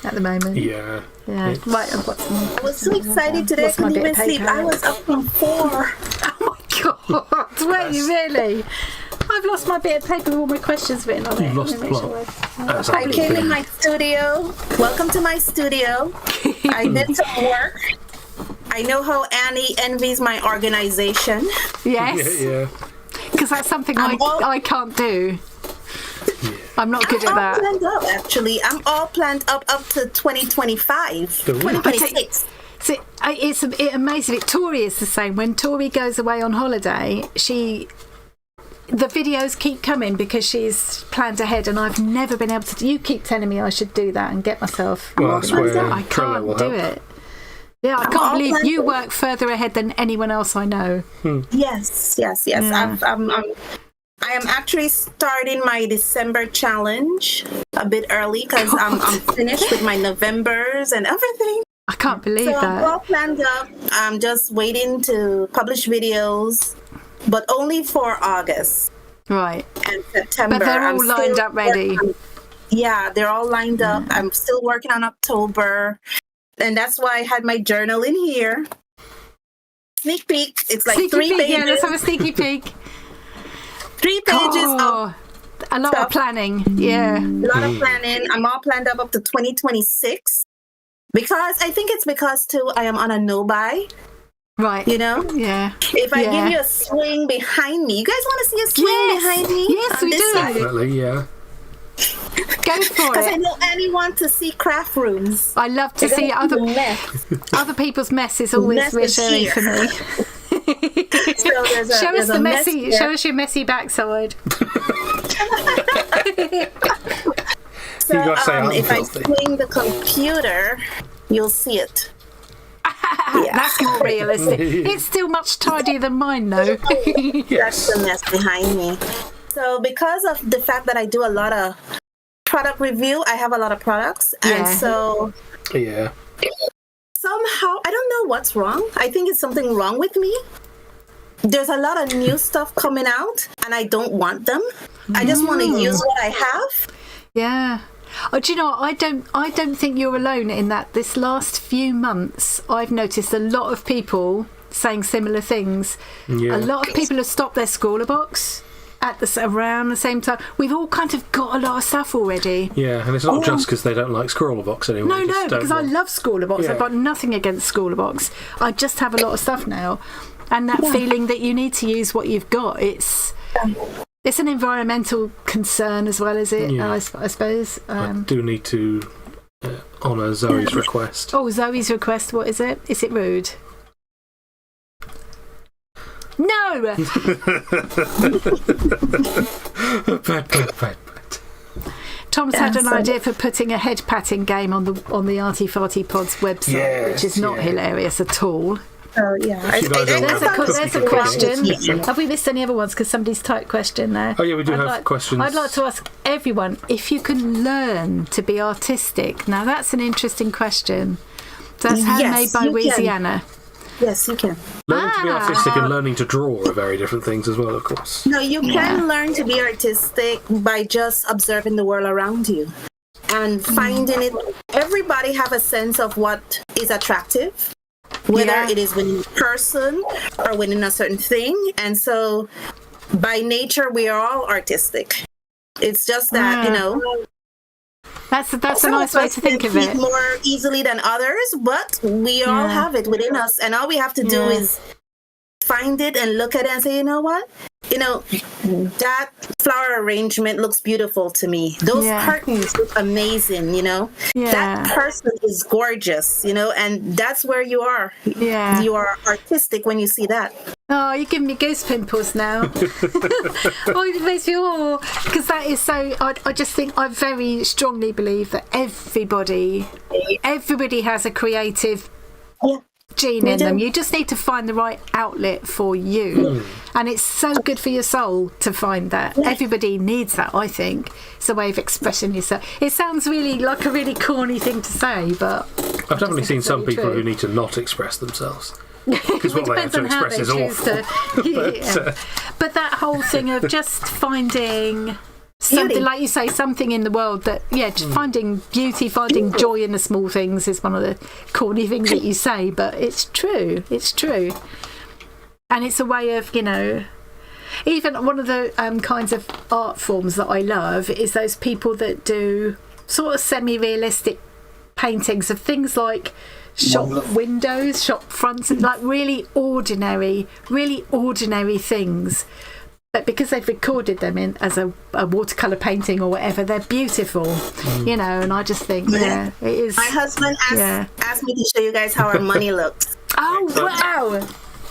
at the moment. Yeah. Yeah. Right. I was so excited today. I couldn't even sleep. I was up from 4. Oh my God! Were you really? I've lost my bit of paper with all my questions written on it. You've lost the plot. I came in my studio. Welcome to my studio. I did some work. I know how Annie envies my organization. Yes. Yeah. Because that's something I can't do. I'm not good at that. I'm all planned up, actually. I'm all planned up to 2025. 2026. So it's amazing. Victoria's the same. When Tori goes away on holiday, the videos keep coming because she's planned ahead, and I've never been able to. You keep telling me I should do that and get myself. Well, that's where I can't do it. Yeah, I can't believe you work further ahead than anyone else I know. Yes. Yeah. I am actually starting my December challenge a bit early because I'm finished with my Novembers and everything. I can't believe that. I'm all planned up. I'm just waiting to publish videos, but only for August. Right. And September. But they're all lined up ready. They're all lined up. I'm still working on October. And that's why I had my journal in here. Sneak peek. It's like 3 pages. Yeah, let's have a sneaky peek. 3 pages of a lot of planning. Yeah. A lot of planning. I'm all planned up to 2026. Because I think it's because too I am on a no-buy. Right. You know? Yeah. If I give you a swing behind me, you guys want to see a swing behind me? Yes, we do. Definitely, yeah. Go for Because it. I know anyone to see craft rooms. I love to see other people's mess is always reassuring for me. So show us the messy. Show us your messy backside. So if I swing the computer, you'll see it. That's more realistic. It's still much tidier than mine, though. That's the mess behind me. So because of the fact that I do a lot of product review, I have a lot of products. And so yeah. Somehow, I don't know what's wrong. I think it's something wrong with me. There's a lot of new stuff coming out and I don't want them. I just want to use what I have. Yeah. Oh, do you know what? I don't think you're alone in that. This last few months, I've noticed a lot of people saying similar things. Yeah. A lot of people have stopped their Scrawler box around the same time. We've all kind of got a lot of stuff already. Yeah, and it's not just because they don't like Scrawler box anymore. No, because I love Scrawler box. I've got nothing against Scrawler box. I just have a lot of stuff now. And that feeling that you need to use what you've got, it's an environmental concern as well, is it? Yeah. I suppose. I do need to honour Zoe's request. Oh, Zoe's request, what is it? Is it rude? No! Bad. Tom's had an idea for putting a head patting game on the Arty Farty Pods website, which is not hilarious at all. Oh, yeah. There's a question. Have we missed any other ones? Because somebody's typed question there. Oh, yeah, we do have questions. I'd like to ask everyone if you can learn to be artistic. Now, that's an interesting question. So that's handmade by Louisiana. Yes, you can. Learning to be artistic and learning to draw are very different things as well, of course. No, you can learn to be artistic by just observing the world around you and finding it. Everybody have a sense of what is attractive, whether it is within a person or within a certain thing. And so by nature, we are all artistic. It's just that, That's a nice way to think of it. More easily than others, but we all have it within us, and all we have to do is find it and look at it and say, you know what? That flower arrangement looks beautiful to me. Those curtains look amazing, That person is gorgeous, and that's where you are. Yeah. You are artistic when you see that. Oh, you're giving me goose pimples now. It makes me because that is so. I just think I very strongly believe that everybody has a creative gene in them. You just need to find the right outlet for you, and it's so good for your soul to find that. Everybody needs that. I think it's a way of expressing yourself. It sounds really like a really corny thing to say, but I've definitely seen some people who need to not express themselves. Because what they have to express is awful. But that whole thing of just finding something, like you say, something in the world that, just finding beauty, finding joy in the small things is one of the corny things that you say, but it's true. It's true. And it's a way of, even one of the kinds of art forms that I love is those people that do sort of semi-realistic paintings of things like shop windows, shop fronts, and like really ordinary things. But because they've recorded them in as a watercolour painting or whatever, they're beautiful, and I just think, it is. My husband asked me to show you guys how our money looks. Oh, wow.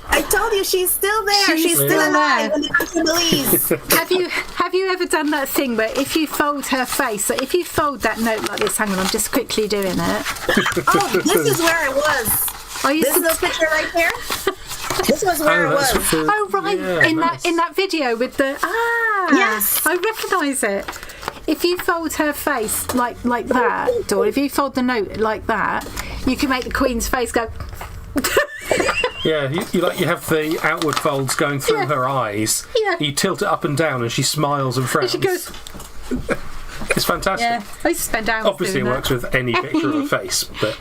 I told you she's still there. She's still alive when it comes to Belize. Have you ever done that thing where if you fold her face, so if you fold that note like this, hang on, I'm just quickly doing it. Oh, this is where I was. This is the picture right here. This was where I was. Oh, right. Yeah, in that video with the yes, I recognise it. If you fold her face like that, or if you fold the note like that, you can make the Queen's face go. Yeah, you have the outward folds going through her eyes. Yeah. You tilt it up and down, and she smiles and frowns. And she goes. It's fantastic. Yeah, I used to spend hours. Obviously, it works with any picture of a face, but.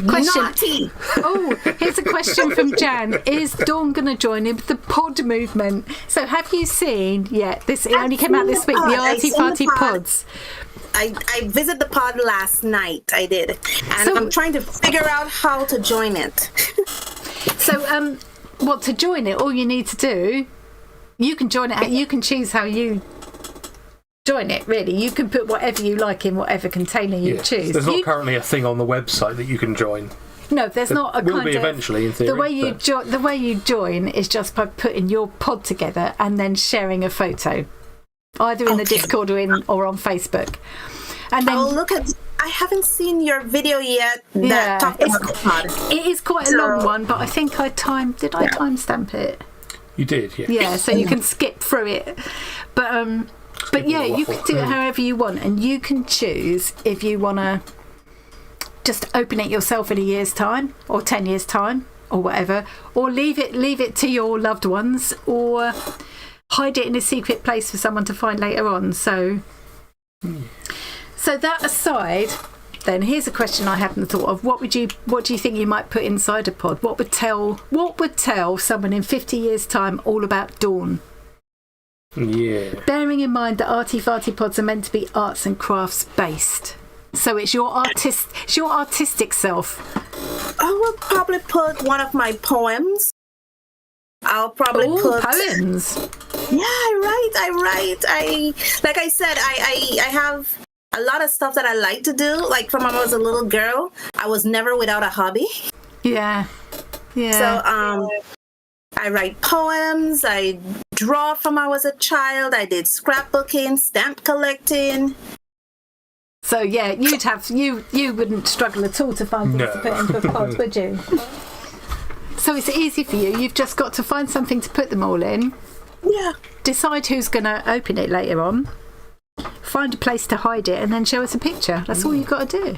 Question. Oh, here's a question from Jan. Is Dawn going to join in with the pod movement? So, have you seen yet? It only came out this week. The Arty Farty Pods. I visited the pod last night. I did, and I'm trying to figure out how to join it. So, to join it? All you need to do, you can join it. You can choose how you join it. Really, you can put whatever you like in whatever container you choose. There's not currently a thing on the website that you can join. No, there's not a kind of. Will be eventually, in theory. The way you join is just by putting your pod together and then sharing a photo, either in the Discord or on Facebook. And then I'll I haven't seen your video yet that talked about the pod. It is quite a long one, but I think I timestamp it? You did, yeah. Yeah, so you can skip through it. But yeah, you can do it however you want, and you can choose if you want to just open it yourself in a year's time or 10 years' time or whatever, or leave it to your loved ones, or hide it in a secret place for someone to find later on. So that aside, then here's a question I hadn't thought of. What do you think you might put inside a pod? What would tell someone in 50 years' time all about Dawn? Yeah. Bearing in mind that Arty Farty Pods are meant to be arts and crafts based. So it's your artistic self. I will probably put one of my poems. I'll probably put poems. Yeah, I write. Like I said, I have a lot of stuff that I like to do. Like from when I was a little girl, I was never without a hobby. Yeah. So I write poems. I draw from when I was a child. I did scrapbooking, stamp collecting. So yeah, you wouldn't struggle at all to find things to put into a pod, would you? So it's easy for you. You've just got to find something to put them all in. Yeah. Decide who's going to open it later on. Find a place to hide it, and then show us a picture. That's all you've got to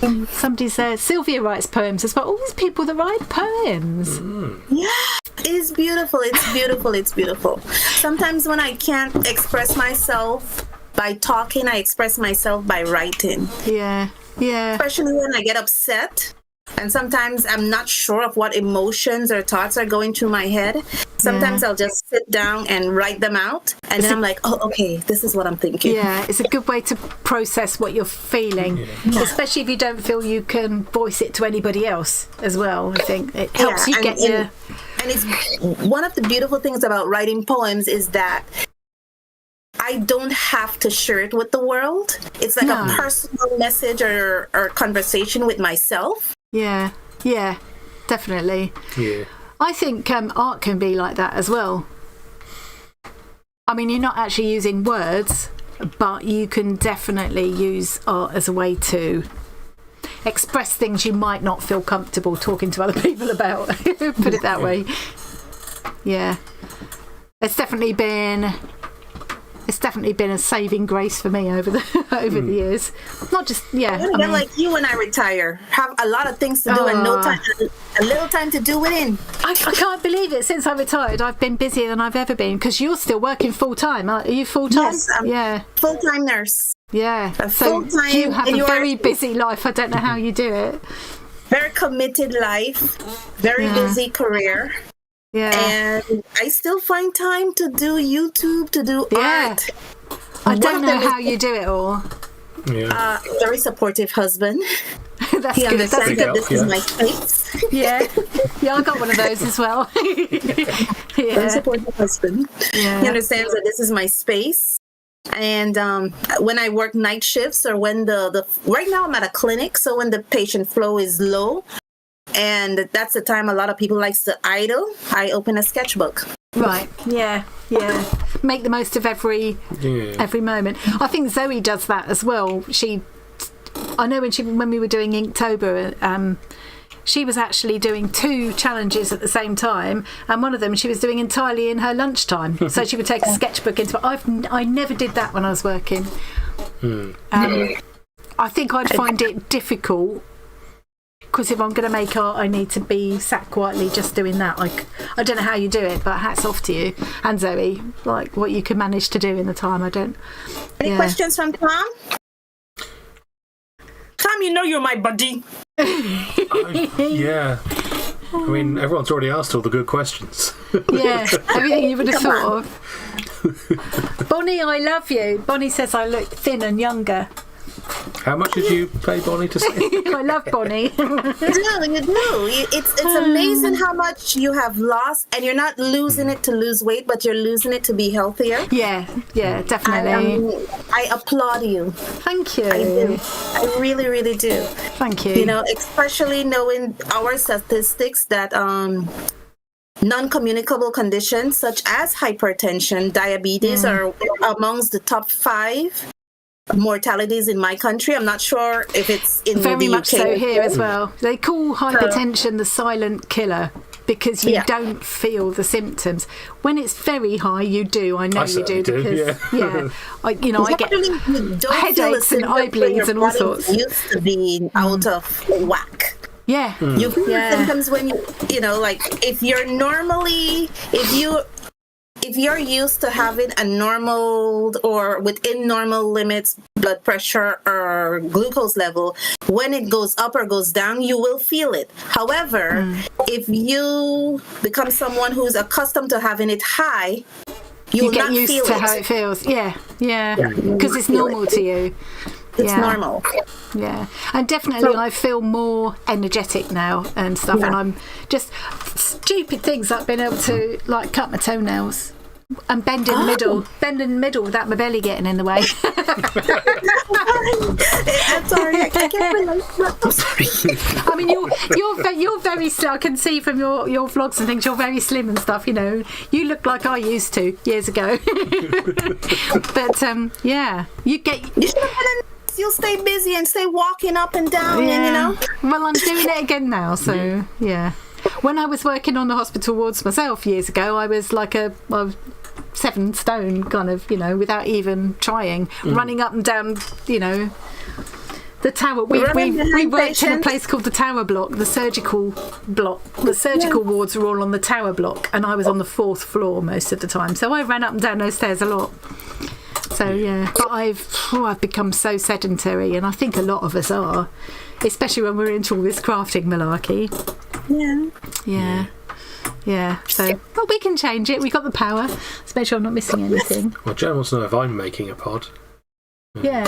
do. Somebody says Sylvia writes poems as well. All these people that write poems. Yeah, it's beautiful. It's beautiful. Sometimes when I can't express myself by talking, I express myself by writing. Yeah. Especially when I get upset. And sometimes I'm not sure of what emotions or thoughts are going through my head. Sometimes I'll just sit down and write them out. And then I'm like, oh, okay, this is what I'm thinking. Yeah, it's a good way to process what you're feeling. Yeah. Especially if you don't feel you can voice it to anybody else as well. I think it helps you get your... And it's one of the beautiful things about writing poems is that I don't have to share it with the world. It's like a personal message or conversation with myself. Yeah, definitely. Yeah. I think art can be like that as well. I mean, you're not actually using words, but you can definitely use art as a way to express things you might not feel comfortable talking to other people about. Put it that way. Yeah. It's definitely been a saving grace for me over the years. Not just I'm gonna like you when I retire. Have a lot of things to do and no time, a little time to do it in. I can't believe it. Since I retired, I've been busier than I've ever been. Because you're still working full time. Are you full time? Yes, I'm full-time nurse. Yeah. So you have a very busy life. I don't know how you do it. Very committed life. Very busy career. Yeah. And I still find time to do YouTube, to do art. I don't know how you do it all. Yeah. Very supportive husband. That's he good. understands that this is my space. Yeah, I got one of those as well. Very supportive husband. Yeah. He understands that this is my space. And when I work night shifts or when right now I'm at a clinic, so when the patient flow is low, and that's the time a lot of people likes to idle, I open a sketchbook. Right. Yeah. Make the most of every moment. I think Zoe does that as well. I know when we were doing Inktober, she was actually doing 2 challenges at the same time, and one of them she was doing entirely in her lunchtime. So she would take a sketchbook into it. I never did that when I was working. I think I'd find it difficult. Because if I'm going to make art, I need to be sat quietly just doing that. I don't know how you do it, but hats off to you and Zoe. Like what you can manage to do in the time. I don't. Any questions from Tom? Tom, you know you're my buddy. Yeah. I mean, everyone's already asked all the good questions. Yeah, everything you would have thought of. Bonnie, I love you. Bonnie says I look thin and younger. How much did you pay Bonnie to say? I love Bonnie. You do. It's amazing how much you have lost, and you're not losing it to lose weight, but you're losing it to be healthier. Yeah, definitely. I applaud you. Thank you. I do. I really, really do. Thank you. You know, especially knowing our statistics that non-communicable conditions such as hypertension, diabetes are amongst the top 5 mortalities in my country. I'm not sure if it's in very the much UK. so here as well. They call hypertension the silent killer because you don't feel the symptoms. When it's very high, you do. I know you do because I get headaches and eye bleeds and all sorts. Used to be out of whack. Yeah, you feel the symptoms when like if you're used to having a normal or within normal limits blood pressure or glucose level, when it goes up or goes down, you will feel it. However, if you become someone who's accustomed to having it high, you get used to how it feels. Yeah, because it's normal to you. It's normal. Yeah, and definitely I feel more energetic now and stuff, and I'm just stupid things like being able to like cut my toenails and bend in the middle without my belly getting in the way. I'm sorry, I can't relate. I'm sorry. I mean, you're very slim. I can see from your vlogs and things, you're very slim and stuff. You look like I used to years ago. But you should have been you'll stay busy and stay walking up and down, and Well, I'm doing it again now, so yeah. When I was working on the hospital wards myself years ago, I was like a 7 stone kind of, without even trying, running up and down, the tower. We worked in a place called the Tower Block, the surgical block. The surgical wards were all on the Tower Block, and I was on the 4th floor most of the time. So I ran up and down those stairs a lot. So but I've become so sedentary, and I think a lot of us are, especially when we're into all this crafting malarkey. Yeah. So, but we can change it. We got the power. Let's make sure I'm not missing anything. Well, Jen wants to know if I'm making a pod. Yeah,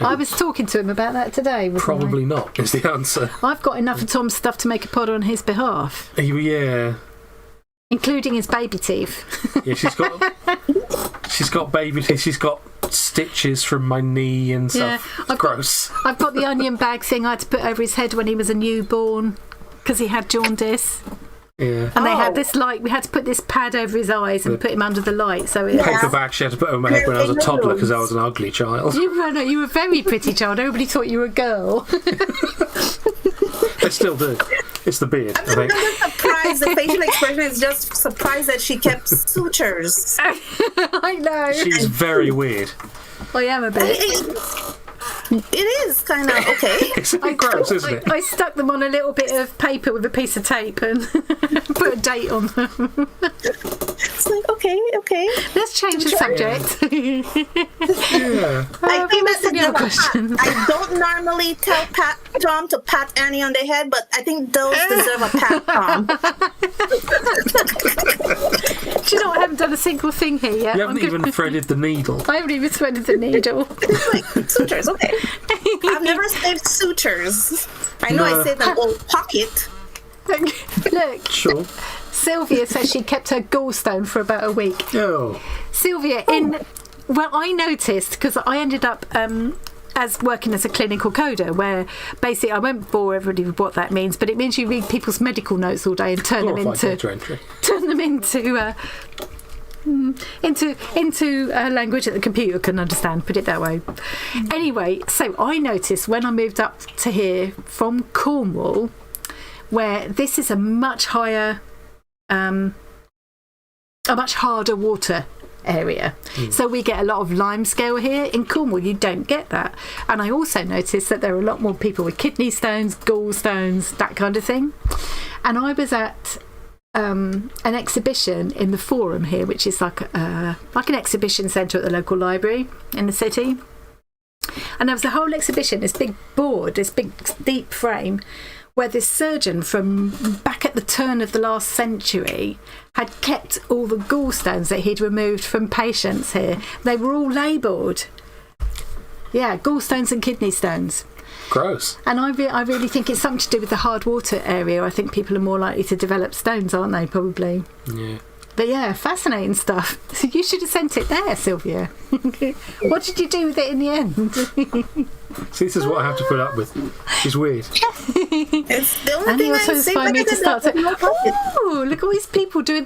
I was talking to him about that today. Probably not is the answer. I've got enough of Tom's stuff to make a pod on his behalf. Yeah. Including his baby teeth. Yeah, she's got baby teeth. She's got stitches from my knee and stuff. Yeah, gross. I've got the onion bag thing I had to put over his head when he was a newborn because he had jaundice. Yeah. And they had this light. We had to put this pad over his eyes and put him under the light. So paper bag she had to put over my head when I was a toddler because I was an ugly child. You were a very pretty child. Everybody thought you were a girl. They still do. It's the beard. I'm surprised. The facial expression is just surprised that she kept sutures. I know. She's very weird. I am a bit. It is kind of okay. It's a bit gross, isn't it? I stuck them on a little bit of paper with a piece of tape and put a date on them. It's like, okay. Let's change the subject. I think that's another question. I don't normally tell Tom to pat Annie on the head, but I think those deserve a pat, Tom. Do you know what? I haven't done a single thing here yet. You haven't even threaded the needle. I haven't even threaded the needle. Like, sutures, okay. I've never saved sutures. I know I saved an old pocket. Look. Sure. Sylvia says she kept her gallstone for about a week. Oh. Sylvia, I noticed, because I ended up as working as a clinical coder, where basically I won't bore everybody with what that means, but it means you read people's medical notes all day and turn them into language that the computer can understand, put it that way. Anyway, so I noticed when I moved up to here from Cornwall, where this is a much higher, a much harder water area. So we get a lot of limescale here. In Cornwall, you don't get that. And I also noticed that there are a lot more people with kidney stones, gallstones, that kind of thing. And I was at an exhibition in the Forum here, which is like an exhibition centre at the local library in the city. And there was a whole exhibition, this big board, this big deep frame, where this surgeon from back at the turn of the last century had kept all the gallstones that he'd removed from patients here. They were all labelled. Yeah, gallstones and kidney stones. Gross. And I really think it's something to do with the hard water area. I think people are more likely to develop stones, aren't they, probably? Yeah. But yeah, fascinating stuff. So you should have sent it there, Sylvia. What did you do with it in the end? See, this is what I have to put up with. It's weird. It's the only and thing also I say inspired me to start to. Oh, look at all these people doing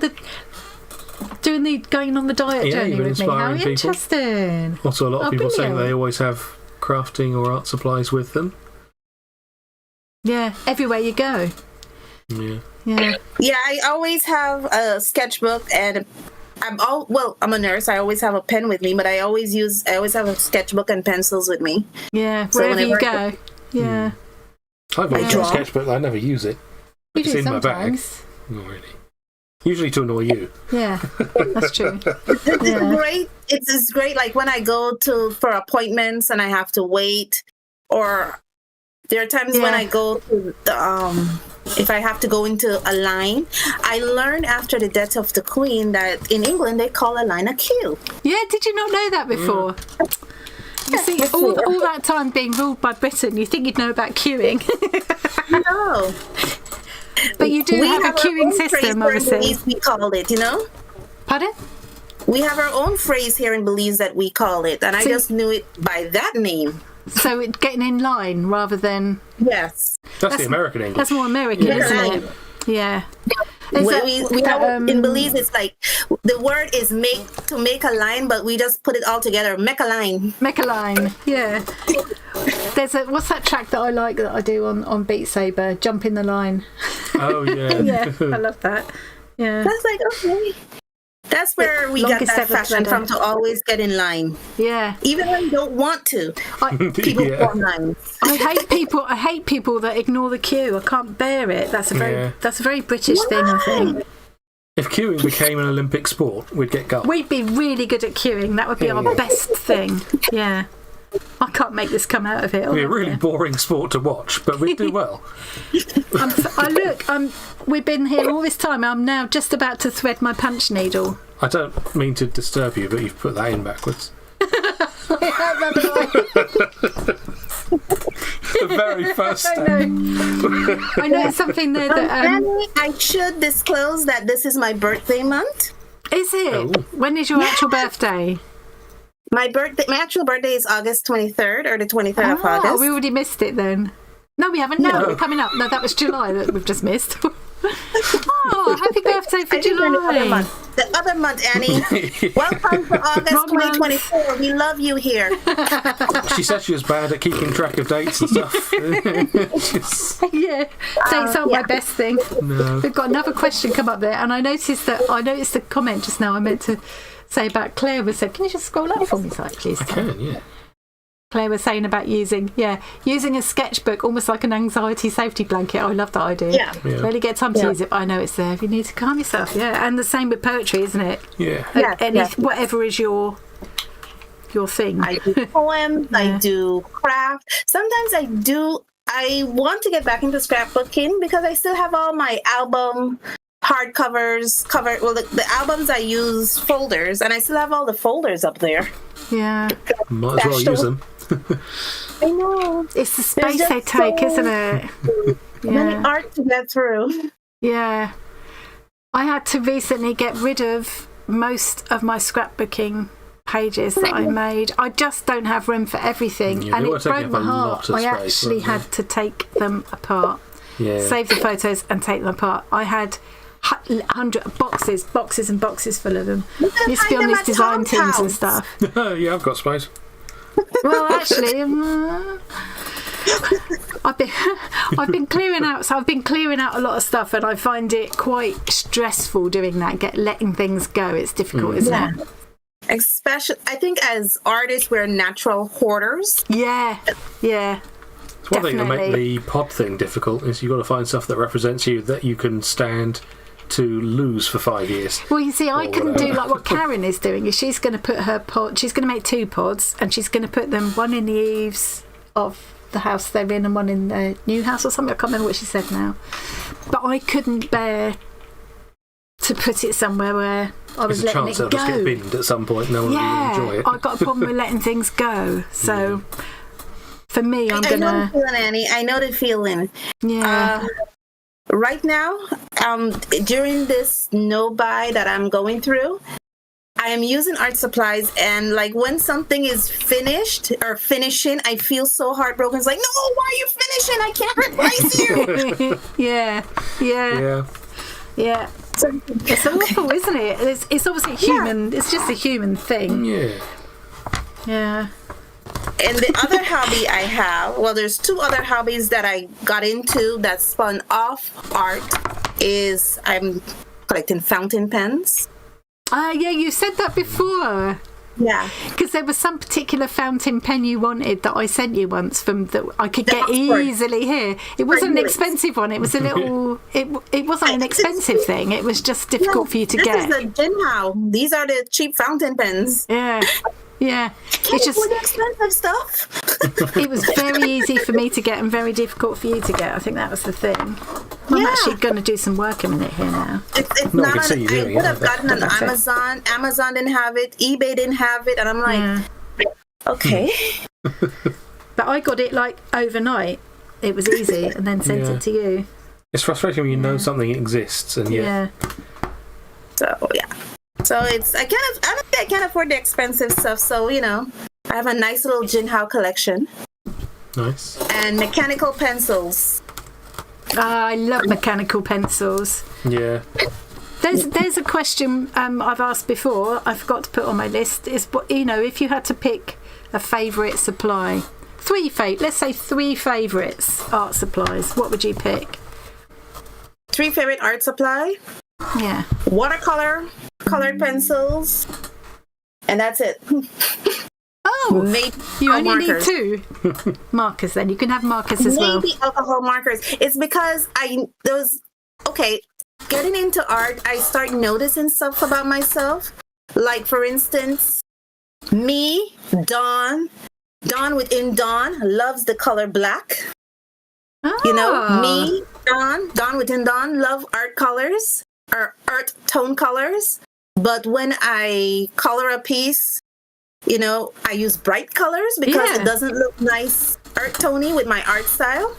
going on the diet journey with me. How interesting. Also, a lot of people saying they always have crafting or art supplies with them. Yeah, everywhere you go. Yeah. I always have a sketchbook, and I'm a nurse. I always have a pen with me, but I always have a sketchbook and pencils with me. Yeah, so wherever you go. Yeah. I've got a sketchbook, but I never use it. It's in sometimes. my bag. Not really. Usually to annoy you. Yeah, that's true. It's great. Like when I go for appointments and I have to wait, or there are times when I go to if I have to go into a line. I learned after the death of the Queen that in England they call a line a queue. Yeah, did you not know that before? You see, all that time being ruled by Britain, you think you'd know about queuing. No. But you do have a queuing system, obviously. We call it, Pardon? We have our own phrase here in Belize that we call it, and I just knew it by that name. So it's getting in line rather than... Yes. That's the American English. That's more American, isn't it? Yeah. In Belize, it's like the word is to make a line, but we just put it all together. Make a line. Make a line. Yeah. There's what's that track that I like that I do on Beat Saber? Jump in the line. Oh yeah. Yeah, I love that. Yeah. That's like okay. That's where we got that fashion from, to always get in line. Yeah. Even when you don't want to. People form lines. I hate people that ignore the queue. I can't bear it. That's a very British thing, I think. If queuing became an Olympic sport, we'd get gold. We'd be really good at queuing. That would be our best thing. Yeah. I can't make this come out of it. It'd be a really boring sport to watch, but we'd do well. We've been here all this time. I'm now just about to thread my punch needle. I don't mean to disturb you, but you've put that in backwards. The very first step. I know it's something there that... I should disclose that this is my birthday month. Is it? Oh. When is your actual birthday? My actual birthday is August 23rd or the 23rd of August. We already missed it then. No, we haven't. No, we're coming up. No, that was July that we've just missed. Happy birthday for July. The other month, Annie. Welcome to August 2024. We love you here. She said she was bad at keeping track of dates and stuff. Yeah, dates aren't my best thing. No. We've got another question come up there, and I noticed the comment just now. I meant to say about Claire was said. Can you just scroll up for me, please? I can, yeah. Claire was saying about using a sketchbook almost like an anxiety safety blanket. I love that idea. Yeah. Really get time to use it, but I know it's there if you need to calm yourself. Yeah, and the same with poetry, isn't it? Yeah. Whatever is your thing. I do poems. I do craft. Sometimes I want to get back into scrapbooking because I still have all my album hardcovers covered. Well, the albums I use folders, and I still have all the folders up there. Yeah. Might as well use them. I know. It's the space they take, isn't it? Many art to get through. Yeah. I had to recently get rid of most of my scrapbooking pages that I made. I just don't have room for everything, and it broke my heart. I actually had to take them apart. Yeah. Save the photos and take them apart. I had 100 boxes and boxes full of them. Used to be on these design teams and stuff. Yeah, I've got space. Well, actually, I've been clearing out. So I've been clearing out a lot of stuff, and I find it quite stressful doing that. Letting things go. It's difficult, isn't it? Especially, I think as artists, we're natural hoarders. Yeah. It's one thing that make the pod thing difficult is you've got to find stuff that represents you that you can stand to lose for 5 years. Well, you see, I can do like what Karen is doing. Is she's going to put her pod. She's going to make 2 pods, and she's going to put them one in the eaves of the house they're in, and one in their new house or something. I can't remember what she said now. But I couldn't bear to put it somewhere where I was letting it go. There's a chance it'll just get binned at some point. No one will enjoy it. I've got a problem with letting things go. So. For me, I'm gonna. I know the feeling, Annie. I know the feeling. Yeah. Right now, during this no-buy that I'm going through, I am using art supplies, and like when something is finished or finishing, I feel so heartbroken. It's like, no, why are you finishing? I can't replace you. Yeah. It's awful, isn't it? It's obviously human. It's just a human thing. Yeah. Yeah. And the other hobby I have, well, there's two other hobbies that I got into that spun off art. Is I'm collecting fountain pens. Yeah, you said that before. Yeah, because there was some particular fountain pen you wanted that I sent you once from that I could get easily here. It wasn't an expensive one. It was a little. It wasn't an expensive thing. It was just difficult for you to get. This is the Jinhao. These are the cheap fountain pens. Yeah. Yeah, it's just the expensive stuff. It was very easy for me to get and very difficult for you to get. I think that was the thing. I'm actually going to do some work a minute here now. It's not. I would have gotten on Amazon. Amazon didn't have it. eBay didn't have it, and I'm like, okay. But I got it like overnight. It was easy, and then sent it to you. It's frustrating when you know something exists, and So yeah. So it's I don't think I can afford the expensive stuff. So I have a nice little Jinhao collection. Nice. And mechanical pencils. I love mechanical pencils. Yeah. There's a question I've asked before. I forgot to put on my list. Is if you had to pick a favourite supply, let's say three favourites art supplies. What would you pick? 3 favorite art supply. Yeah. Watercolor, colored pencils, and that's it. Oh, maybe you only markers. need 2 markers. Then you can have markers as well. Maybe alcohol markers. It's because getting into art, I start noticing stuff about myself. Like for instance, me, Dawn within Dawn loves the color black. Me, Dawn within Dawn love art colors. Or earth tone colors, but when I color a piece, I use bright colors because it doesn't look nice earth tony with my art style.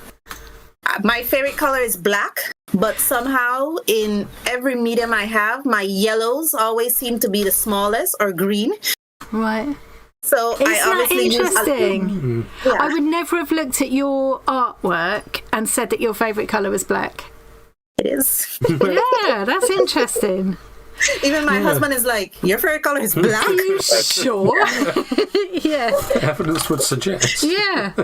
My favorite color is black, but somehow in every medium I have, my yellows always seem to be the smallest, or green. Right. So I obviously interesting. I would never have looked at your artwork and said that your favorite color was black. It is. Yeah, that's interesting. Even my husband is like, your favorite color is black? Are you sure? Yeah. Evidence would suggest. Yeah.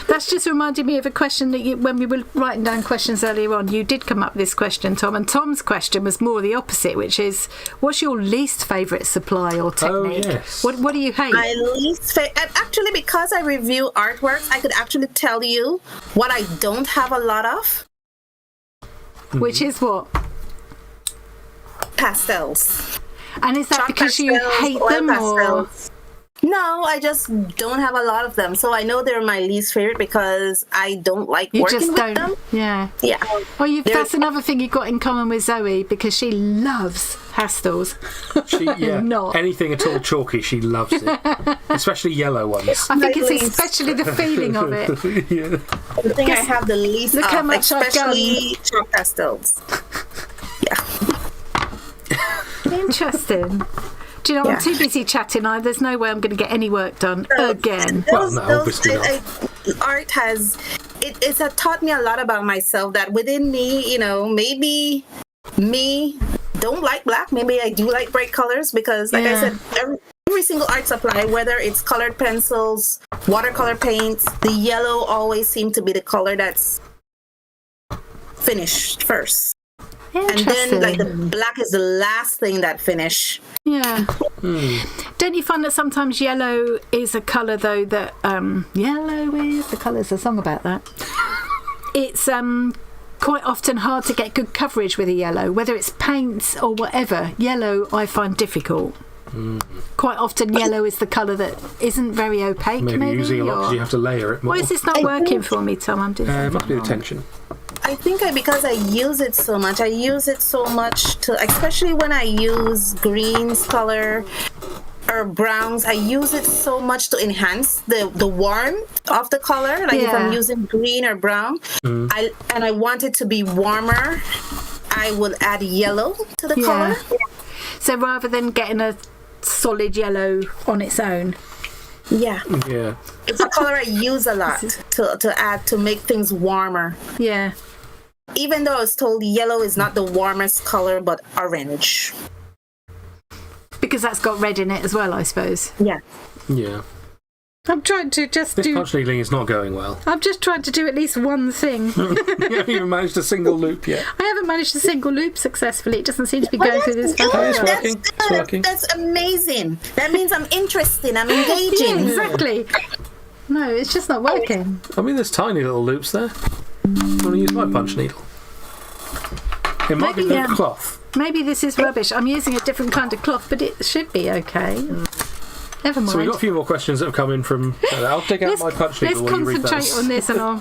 That's just reminded me of a question that when we were writing down questions earlier on, you did come up with this question, Tom, and Tom's question was more the opposite, which is, what's your least favourite supply or technique? Oh, yes. What do you hate? My least favorite, actually, because I review artworks, I could actually tell you what I don't have a lot of. Which is what? Pastels. And is that Chalk because you hate them or? No, I just don't have a lot of them. So I know they're my least favorite because I don't like working with them. Yeah. Yeah. Well, that's another thing you've got in common with Zoe because she loves pastels. Anything at all chalky, she loves it. Especially yellow ones. I think it's especially the feeling of it. The thing I have the least Look of, how much especially chalk pastels. Yeah. Interesting. Do you know, I'm too busy chatting. There's no way I'm going to get any work done again. Art has it's taught me a lot about myself, that within me, maybe me don't like black. Maybe I do like bright colors because, like I said, every single art supply, whether it's colored pencils, watercolor paints, the yellow always seems to be the color that's finished first. And then like the black is the last thing that finish. Yeah. Don't you find that sometimes yellow is a colour though that yellow is the colour's a song about that. It's quite often hard to get good coverage with a yellow, whether it's paints or whatever. Yellow I find difficult. Quite often yellow is the colour that isn't very opaque. Maybe using a lot because you have to layer it more. Why is this not working for me, Tom? I'm doing it must be the tension. I think because I use it so much. I use it so much especially when I use greens color or browns. I use it so much to enhance the warmth of the color. Like if I'm using green or brown, I want it to be warmer, I will add yellow to the color. So rather than getting a solid yellow on its own. Yeah. It's a color I use a lot to add to make things warmer. Yeah. even though I was told yellow is not the warmest color, but orange. Because that's got red in it as well, I suppose. Yeah. Yeah. I'm trying to just This punch needling is not going well. I'm just trying to do at least one thing. You haven't even managed a single loop yet. I haven't managed a single loop successfully. It doesn't seem to be going through this. Oh, it's working. It's working. That's amazing. That means I'm interested. I'm engaging. Yeah, exactly. No, it's just not working. I mean, there's tiny little loops there. I'm going to use my punch needle. It might be the cloth. Maybe this is rubbish. I'm using a different kind of cloth, but it should be okay. Never mind. So we've got a few more questions that have come in from... I'll dig out my punch needle while you read those. Let's concentrate on this and all.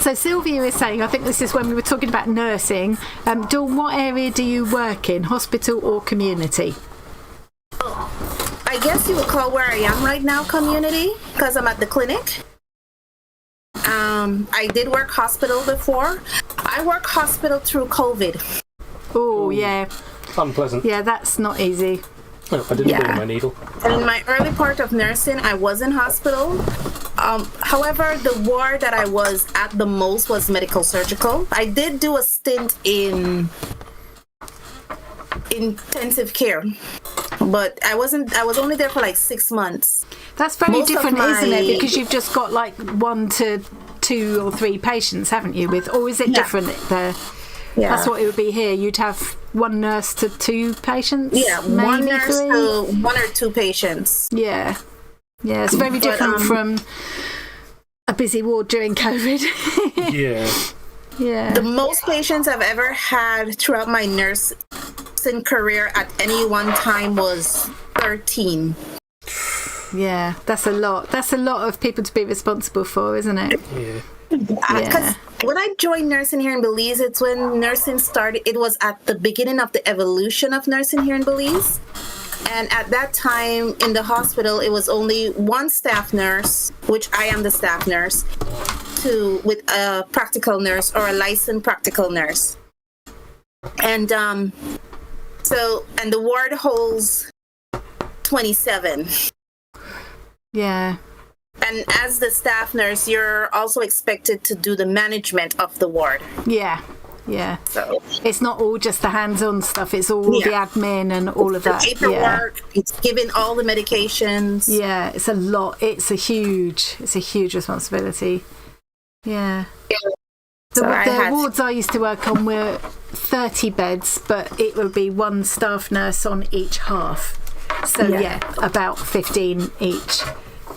So Sylvia is saying, I think this is when we were talking about nursing. Dawn, what area do you work in? Hospital or community? I guess you would call where I am right now community, because I'm at the clinic. I did work hospital before. I work hospital through COVID. Oh, yeah. Unpleasant. Yeah, that's not easy. Oh, I didn't bring my needle. And in my early part of nursing, I was in hospital. However, the ward that I was at the most was medical surgical. I did do a stint in intensive care, but I was only there for like 6 months. That's very different, isn't it? Because you've just got like 1 to 2 or 3 patients, haven't you? Or is it different there? Yeah. That's what it would be here. You'd have 1 nurse to 2 patients? Yeah, maybe 1 nurse 3? to 1 or 2 patients. Yeah. Yeah, it's very different from a busy ward during COVID. Yeah. Yeah. The most patients I've ever had throughout my nursing career at any one time was 13. Yeah, that's a lot. That's a lot of people to be responsible for, isn't it? Yeah. Because when I joined nursing here in Belize, it's when nursing started. It was at the beginning of the evolution of nursing here in Belize. And at that time in the hospital, it was only 1 staff nurse, which I am the staff nurse, with a practical nurse or a licensed practical nurse. And the ward holds 27. Yeah. And as the staff nurse, you're also expected to do the management of the ward. Yeah. Yeah. So it's not all just the hands-on stuff. It's all the admin and all of that. Paperwork. It's giving all the medications. Yeah. It's a lot. It's a huge responsibility. Yeah. The wards I used to work on were 30 beds, but it would be 1 staff nurse on each half. So about 15 each.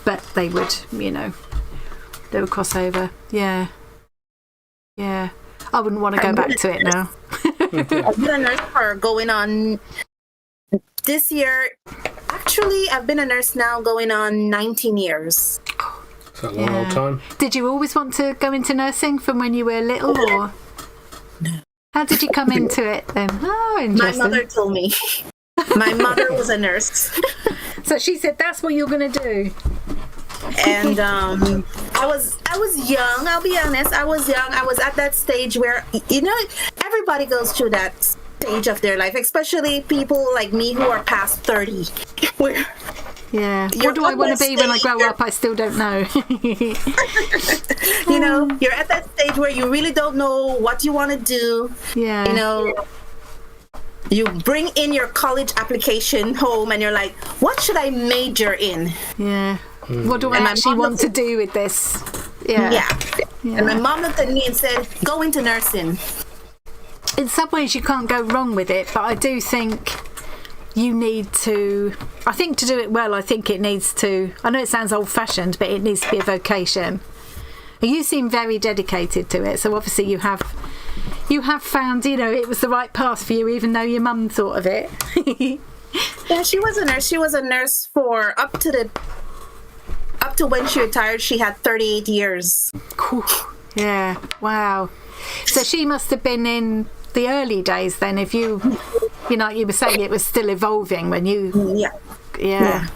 But they would, they would cross over. Yeah. Yeah. I wouldn't want to go back to it now. I've been a nurse for going on this year. Actually, I've been a nurse now going on 19 years. It's a long old time. Did you always want to go into nursing from when you were little, or how did you come into it then? Oh, interesting. My mother told me. My mother was a nurse. So she said, that's what you're going to do. And I was young. I'll be honest. I was young. I was at that stage where, everybody goes through that stage of their life, especially people like me who are past 30. What do I want to be when I grow up? I still don't know. You're at that stage where you really don't know what you want to do. Yeah. You bring in your college application home and you're like, what should I major in? Yeah. What do I actually want to do with this? Yeah. And my mom looked at me and said, go into nursing. In some ways you can't go wrong with it, but I do think you need to, to do it well, I think it needs to, I know it sounds old-fashioned, but it needs to be a vocation. You seem very dedicated to it, so obviously you have found, it was the right path for you, even though your mum thought of it. Yeah, she was a nurse. She was a nurse for up to when she retired. She had 38 years. Cool. Yeah. Wow. So she must have been in the early days then. If you were saying it was still evolving when you. Yeah.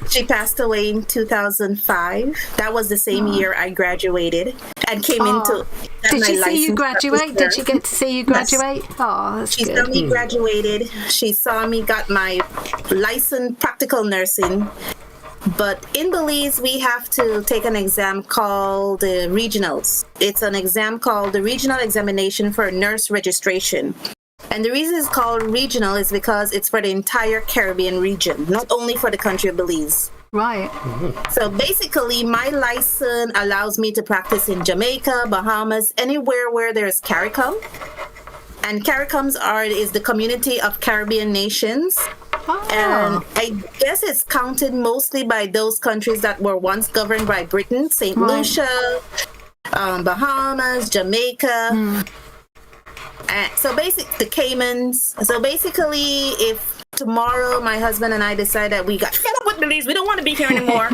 She passed away in 2005. That was the same year I graduated and came into. Did she see you graduate? Did she get to see you graduate? Yes. Oh, that's good. She saw me graduated. She saw me got my licensed practical nursing. But in Belize, we have to take an exam called the regionals. It's an exam called the Regional Examination for Nurse Registration. And the reason it's called regional is because it's for the entire Caribbean region, not only for the country of Belize. Right. So basically, my license allows me to practice in Jamaica, Bahamas, anywhere where there's CARICOM. And CARICOMs is the community of Caribbean nations. Oh. And I guess it's counted mostly by those countries that were once governed by Britain, St. Lucia, Bahamas, Jamaica. So basically, the Caymans. So basically, if tomorrow my husband and I decide that we got fed up with Belize, we don't want to be here anymore,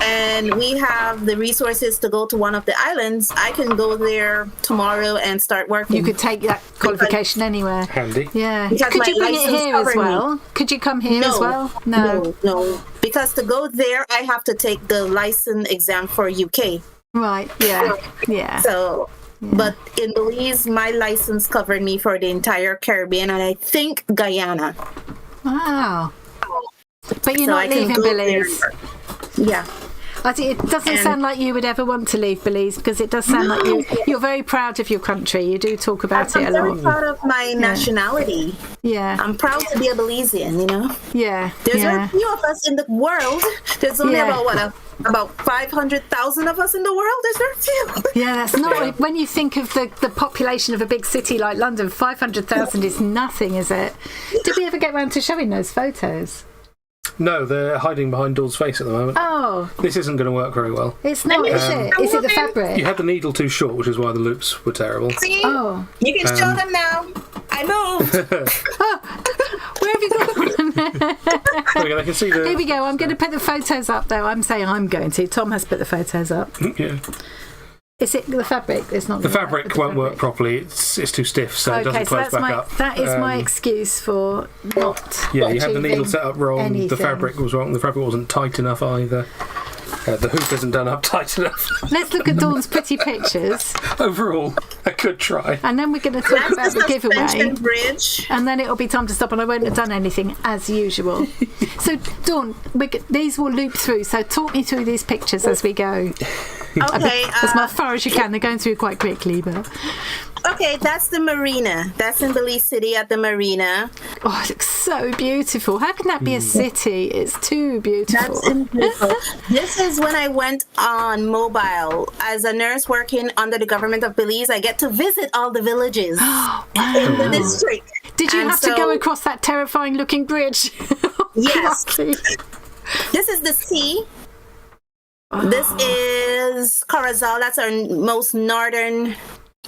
and we have the resources to go to one of the islands, I can go there tomorrow and start working. You could take that qualification anywhere. Handy. Yeah. Could you bring it here as well? Could you come here as well? No. Because to go there, I have to take the license exam for UK. Right. Yeah. So... Yeah. But in Belize, my license covered me for the entire Caribbean and I think Guyana. Wow. But you're not leaving Belize. Yeah. It doesn't sound like you would ever want to leave Belize, because it does sound like you're very proud of your country. You do talk about it a lot. I'm very proud of my nationality. Yeah. I'm proud to be a Belizean, you know? Yeah. There's very few of us in the world. There's only about 500,000 of us in the world. There's very few. Yeah, that's not... When you think of the population of a big city like London, 500,000 is nothing, is it? Did we ever get round to showing those photos? No, they're hiding behind Dawn's face at the moment. Oh. This isn't going to work very well. It's not, is it? Is it the fabric? You had the needle too short, which is why the loops were terrible. See? Oh. You can show them now. I moved. Where have you gone? There we go, they can see the... Here we go. I'm going to put the photos up, though. I'm saying I'm going to. Tom has put the photos up. Yeah. Is it the fabric? It's not. The fabric won't work properly. It's too stiff, so it doesn't close back up. That is my excuse for not. Yeah, you had the needle set up wrong. Anything. The fabric was wrong. The fabric wasn't tight enough either. The hoop isn't done up tight enough. Let's look at Dawn's pretty pictures. Overall, a good try. And then we're going to talk about the giveaway. Bridge. And then it'll be time to stop, and I won't have done anything as usual. So, Dawn, these will loop through. So, talk me through these pictures as we go. Okay. As far as you can. They're going through quite quickly, but... Okay, that's the marina. That's in Belize City at the marina. Oh, it looks so beautiful. How can that be a city? It's too beautiful. That's beautiful. This is when I went on mobile. As a nurse working under the government of Belize, I get to visit all the villages in the district. Did you have to go across that terrifying looking bridge? Yes. This is the sea. Oh. This is Corozal. That's our most northern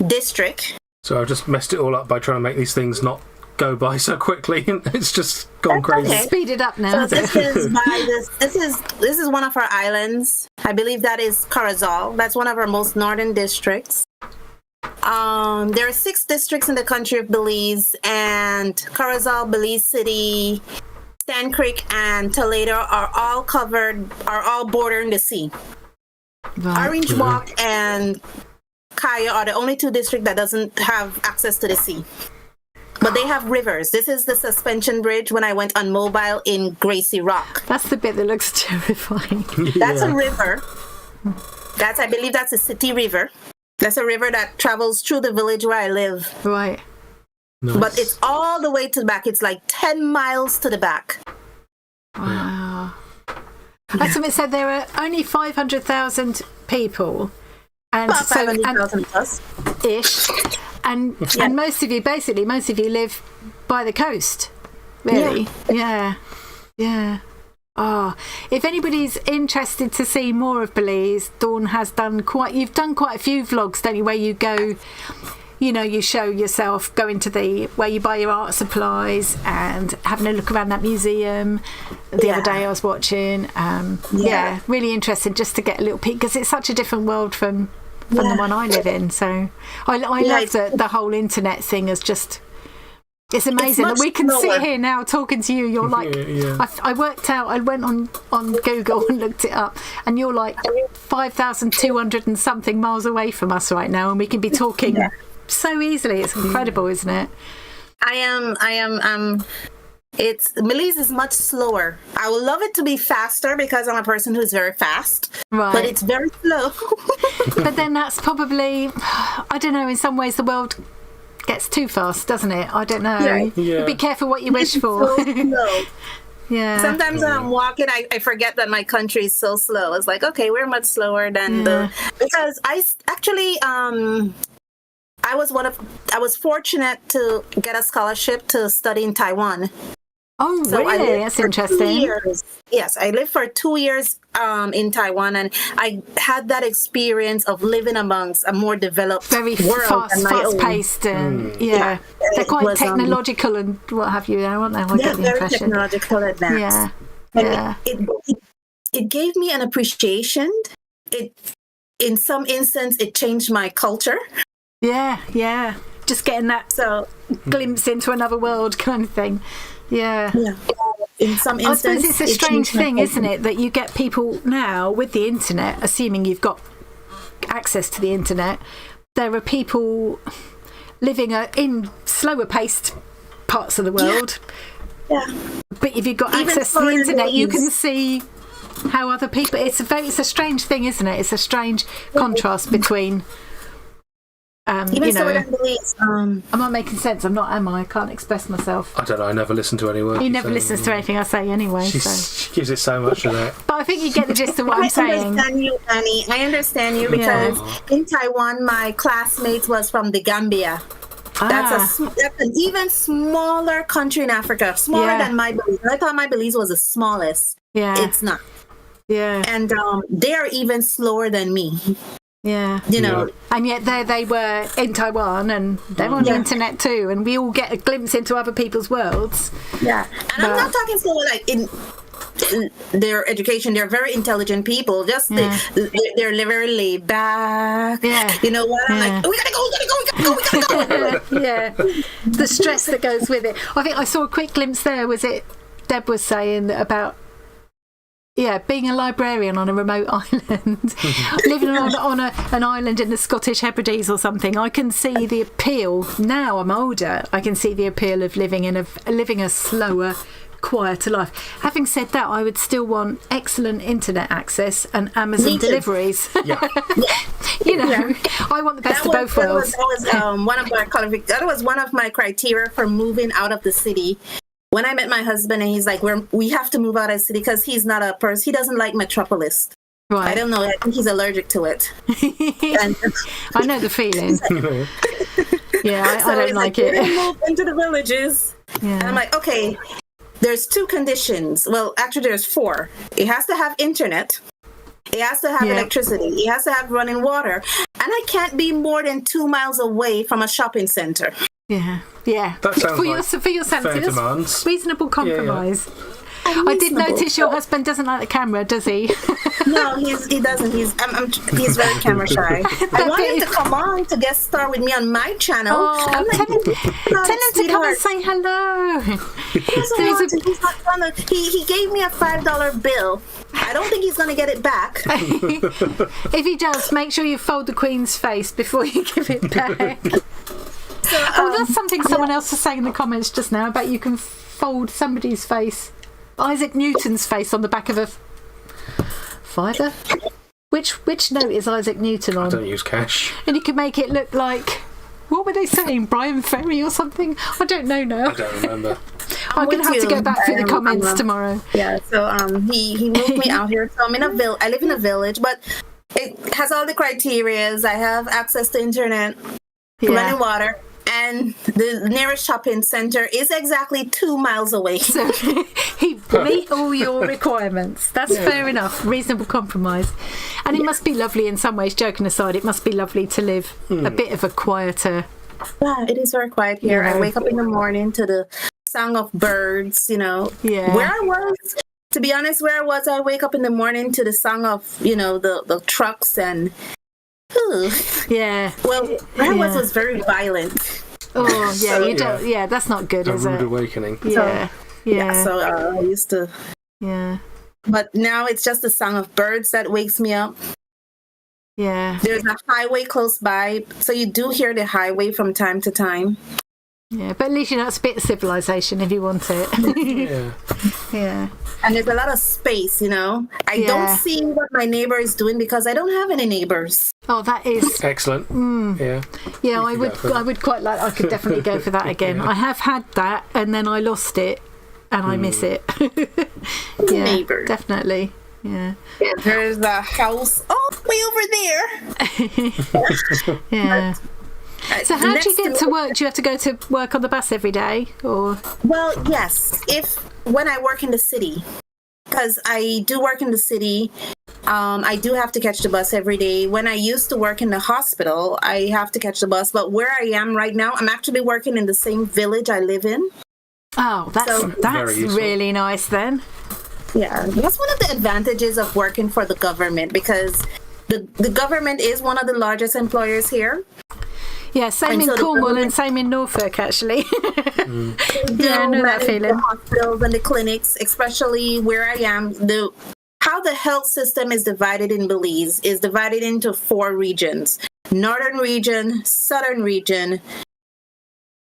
district. So I've just messed it all up by trying to make these things not go by so quickly. It's just gone crazy. Okay. Speed it up now. So this is one of our islands. I believe that is Corozal. That's one of our most northern districts. There are 6 districts in the country of Belize, and Corozal, Belize City, Sand Creek, and Toledo are all bordering the sea. Right. Orange Walk and Kaya are the only 2 districts that doesn't have access to the sea. But they have rivers. This is the suspension bridge when I went on mobile in Gracie Rock. That's the bit that looks terrifying. That's a river. I believe that's a city river. That's a river that travels through the village where I live. Right. Nice. But it's all the way to the back. It's like 10 miles to the back. Wow. Yeah. Somebody said there are only 500,000 people. And about 500,000 plus. Ish. And most of you live by the coast. Really? Yeah. Oh, if anybody's interested to see more of Belize, Dawn has you've done quite a few vlogs, don't you, where you go, you know, you show yourself going to where you buy your art supplies and having a look around that museum. The other day I was watching. Really interesting just to get a little peek, because it's such a different world from the one I live in. So I love the whole internet thing. Is just, it's amazing that we can sit here now talking to you. You're like, I worked out, I went on Google and looked it up, and you're like 5,200 and something miles away from us right now, and we can be talking so easily. It's incredible, isn't it? I am Belize is much slower. I would love it to be faster because I'm a person who's very fast. Right. But it's very slow. But then that's probably, I don't know, in some ways the world gets too fast, doesn't it? I don't know. Yeah. Be careful what you wish for. So slow. Yeah. Sometimes when I'm walking, I forget that my country is so slow. It's like, okay, we're much slower than because I actually I was fortunate to get a scholarship to study in Taiwan. Oh, So really? That's interesting. Yes, I lived for 2 years in Taiwan, and I had that experience of living amongst a more developed Very world than my own. fast-paced, and they're quite technological and what have you, aren't they? I get the very impression. technological advanced. Yeah. And it gave me an appreciation. In some instance, it changed my culture. Yeah. Just getting that glimpse into another world kind of thing. Yeah. In some instance, I suppose it's a strange thing, isn't it, that you get people now with the internet, assuming you've got access to the internet, there are people living in slower paced parts of the world. Yeah. But if you've got Even access to the internet, foreigners. you can see how other people. It's a strange thing, isn't it? It's a strange contrast between. Even so, in Belize, I'm not making sense. I'm not, am I? I can't express myself. I don't know. I never listen to any words. He never listens to anything I say anyway. She gives it so much of that. But I think you get the gist of what I'm saying. I understand you, Annie. I understand you because in Taiwan, my classmates was from the Gambia. That's an even smaller country in Africa, smaller than my Belize. I thought my Belize was the smallest. Yeah, it's not. Yeah, and they're even slower than me. Yeah, you know, and yet there they were in Taiwan, and they're on the internet too, and we all get a glimpse into other people's worlds. Yeah, and I'm not talking so like in their education. They're very intelligent people. Just they're very laid back. Yeah, you know what? I'm like, we gotta go. Yeah, the stress that goes with it. I think I saw a quick glimpse there. Was it Deb was saying about? Yeah, being a librarian on a remote island, living on an island in the Scottish Hebrides or something, I can see the appeal. Now I'm older, I can see the appeal of living a slower, quieter life. Having said that, I would still want excellent internet access and Amazon deliveries. Yeah. You know, I want the best of both worlds. That was one of my criteria for moving out of the city. When I met my husband and he's like, we have to move out of the city because he's not a person. He doesn't like metropolis. Right. I don't know. I think he's allergic to it. And, I know the feeling. Yeah, I don't like it. Move into the villages. Yeah. And I'm like, okay, there's 2 conditions. Well, actually, there's 4. It has to have internet. It has to have electricity. It has to have running water. And I can't be more than 2 miles away from a shopping center. Yeah. That sounds for your sanity, that's demands. Reasonable compromise. Yeah. I did notice your husband doesn't like the camera, does he? No, he doesn't. He's very camera shy. I want him to come on to guest star with me on my channel. Oh, tell him to come and say hello. He gave me a $5 bill. I don't think he's going to get it back. If he does, make sure you fold the Queen's face before you give it back. So, that's something someone else was saying in the comments just now about you can fold somebody's face, Isaac Newton's face, on the back of a fiver. Which note is Isaac Newton on? I don't use cash. And you can make it look like, what were they saying, Brian Ferry or something? I don't know now. I don't remember. I'm going to have to go back through the comments tomorrow. Yeah, so he moved me out here. So I live in a village, but it has all the criterias. I have access to internet, running water. And the nearest shopping center is exactly 2 miles away. So he meet all your requirements. That's fair enough. Reasonable compromise. And it must be lovely in some ways, joking aside, it must be lovely to live a bit of a quieter... Yeah, it is very quiet here. I wake up in the morning to the song of birds, you know. Yeah. To be honest, I wake up in the morning to the song of, you know, the trucks and... Yeah. Well, where I was very violent. Oh, yeah, you don't. Yeah, that's not good, is it? A rude awakening. Yeah. So I used to. Yeah. But now it's just the song of birds that wakes me up. Yeah. There's a highway close by, so you do hear the highway from time to time. Yeah, but at least you know it's a bit of civilization if you want it. Yeah. Yeah. And there's a lot of space, you know. I don't see what my neighbor is doing because I don't have any neighbors. Oh, that is excellent. Yeah. Yeah, I would quite like. I could definitely go for that again. Yeah. I have had that, and then I lost it, and I miss it. Yeah, neighbors. Definitely. Yeah. There's a house all the way over there. Yeah. So how do you get to work? Do you have to go to work on the bus every day, or? Well, yes. When I work in the city, because I do work in the city, I do have to catch the bus every day. When I used to work in the hospital, I have to catch the bus. But where I am right now, I'm actually working in the same village I live in. Oh, that's really nice then. Yeah, that's one of the advantages of working for the government, because the government is one of the largest employers here. Yeah, same in Cornwall and same in Norfolk, actually. Yeah, I know that feeling. The hospitals and the clinics, especially where I am, how the health system is divided in Belize is divided into 4 regions: Northern region, Southern region,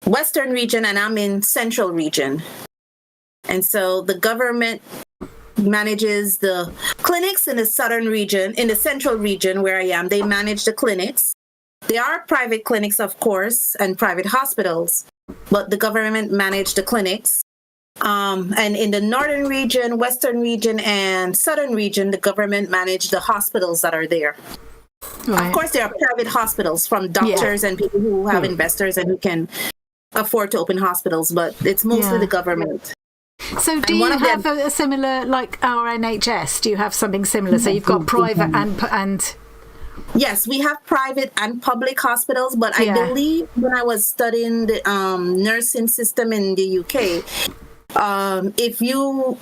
Western region, and I'm in Central region. And so the government manages the clinics in the Southern region. In the Central region where I am, they manage the clinics. There are private clinics, of course, and private hospitals, but the government managed the clinics. And in the Northern region, Western region, and Southern region, the government managed the hospitals that are there. Right. Of course, there are private hospitals from doctors and people who have investors and who can afford to open hospitals, but it's mostly the government. So do you have a similar, like our NHS? Do you have something similar? So you've got private and... Yes, we have private and public hospitals, but I believe when I was studying the nursing system in the UK, if you're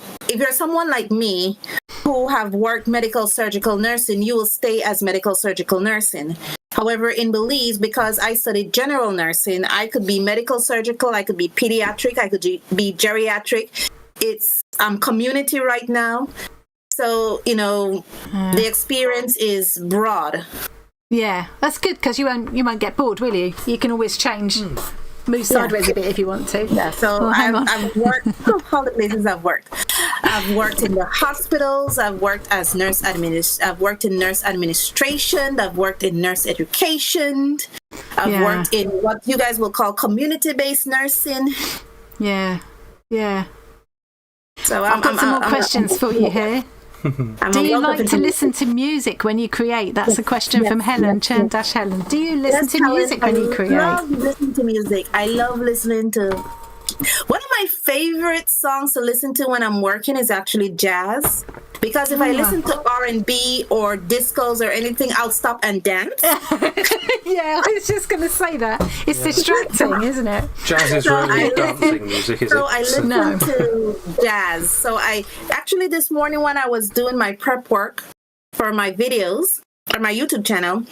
someone like me who have worked medical surgical nursing, you will stay as medical surgical nursing. However, in Belize, because I studied general nursing, I could be medical surgical, I could be pediatric, I could be geriatric. It's community right now. So, you know, the experience is broad. Yeah, that's good, because you won't get bored, will you? You can always change, move sideways a bit if you want to. Yeah, so I've worked, all the places I've worked. I've worked in the hospitals, I've worked as I've worked in nurse administration, I've worked in nurse education, I've worked in what you guys will call community-based nursing. Yeah, yeah. So I've got some more questions for you here. Do you like to listen to music when you create? That's a question from Helen, Churn-Helen. Do you listen to music when you create? I love listening to music. I love listening to... One of my favorite songs to listen to when I'm working is actually jazz. Because if I listen to R&B or discos or anything, I'll stop and dance. Yeah, I was just going to say that. It's distracting, isn't it? Jazz is really dancing music, is it? So I listen to jazz. So actually this morning when I was doing my prep work for my videos, or my YouTube channel,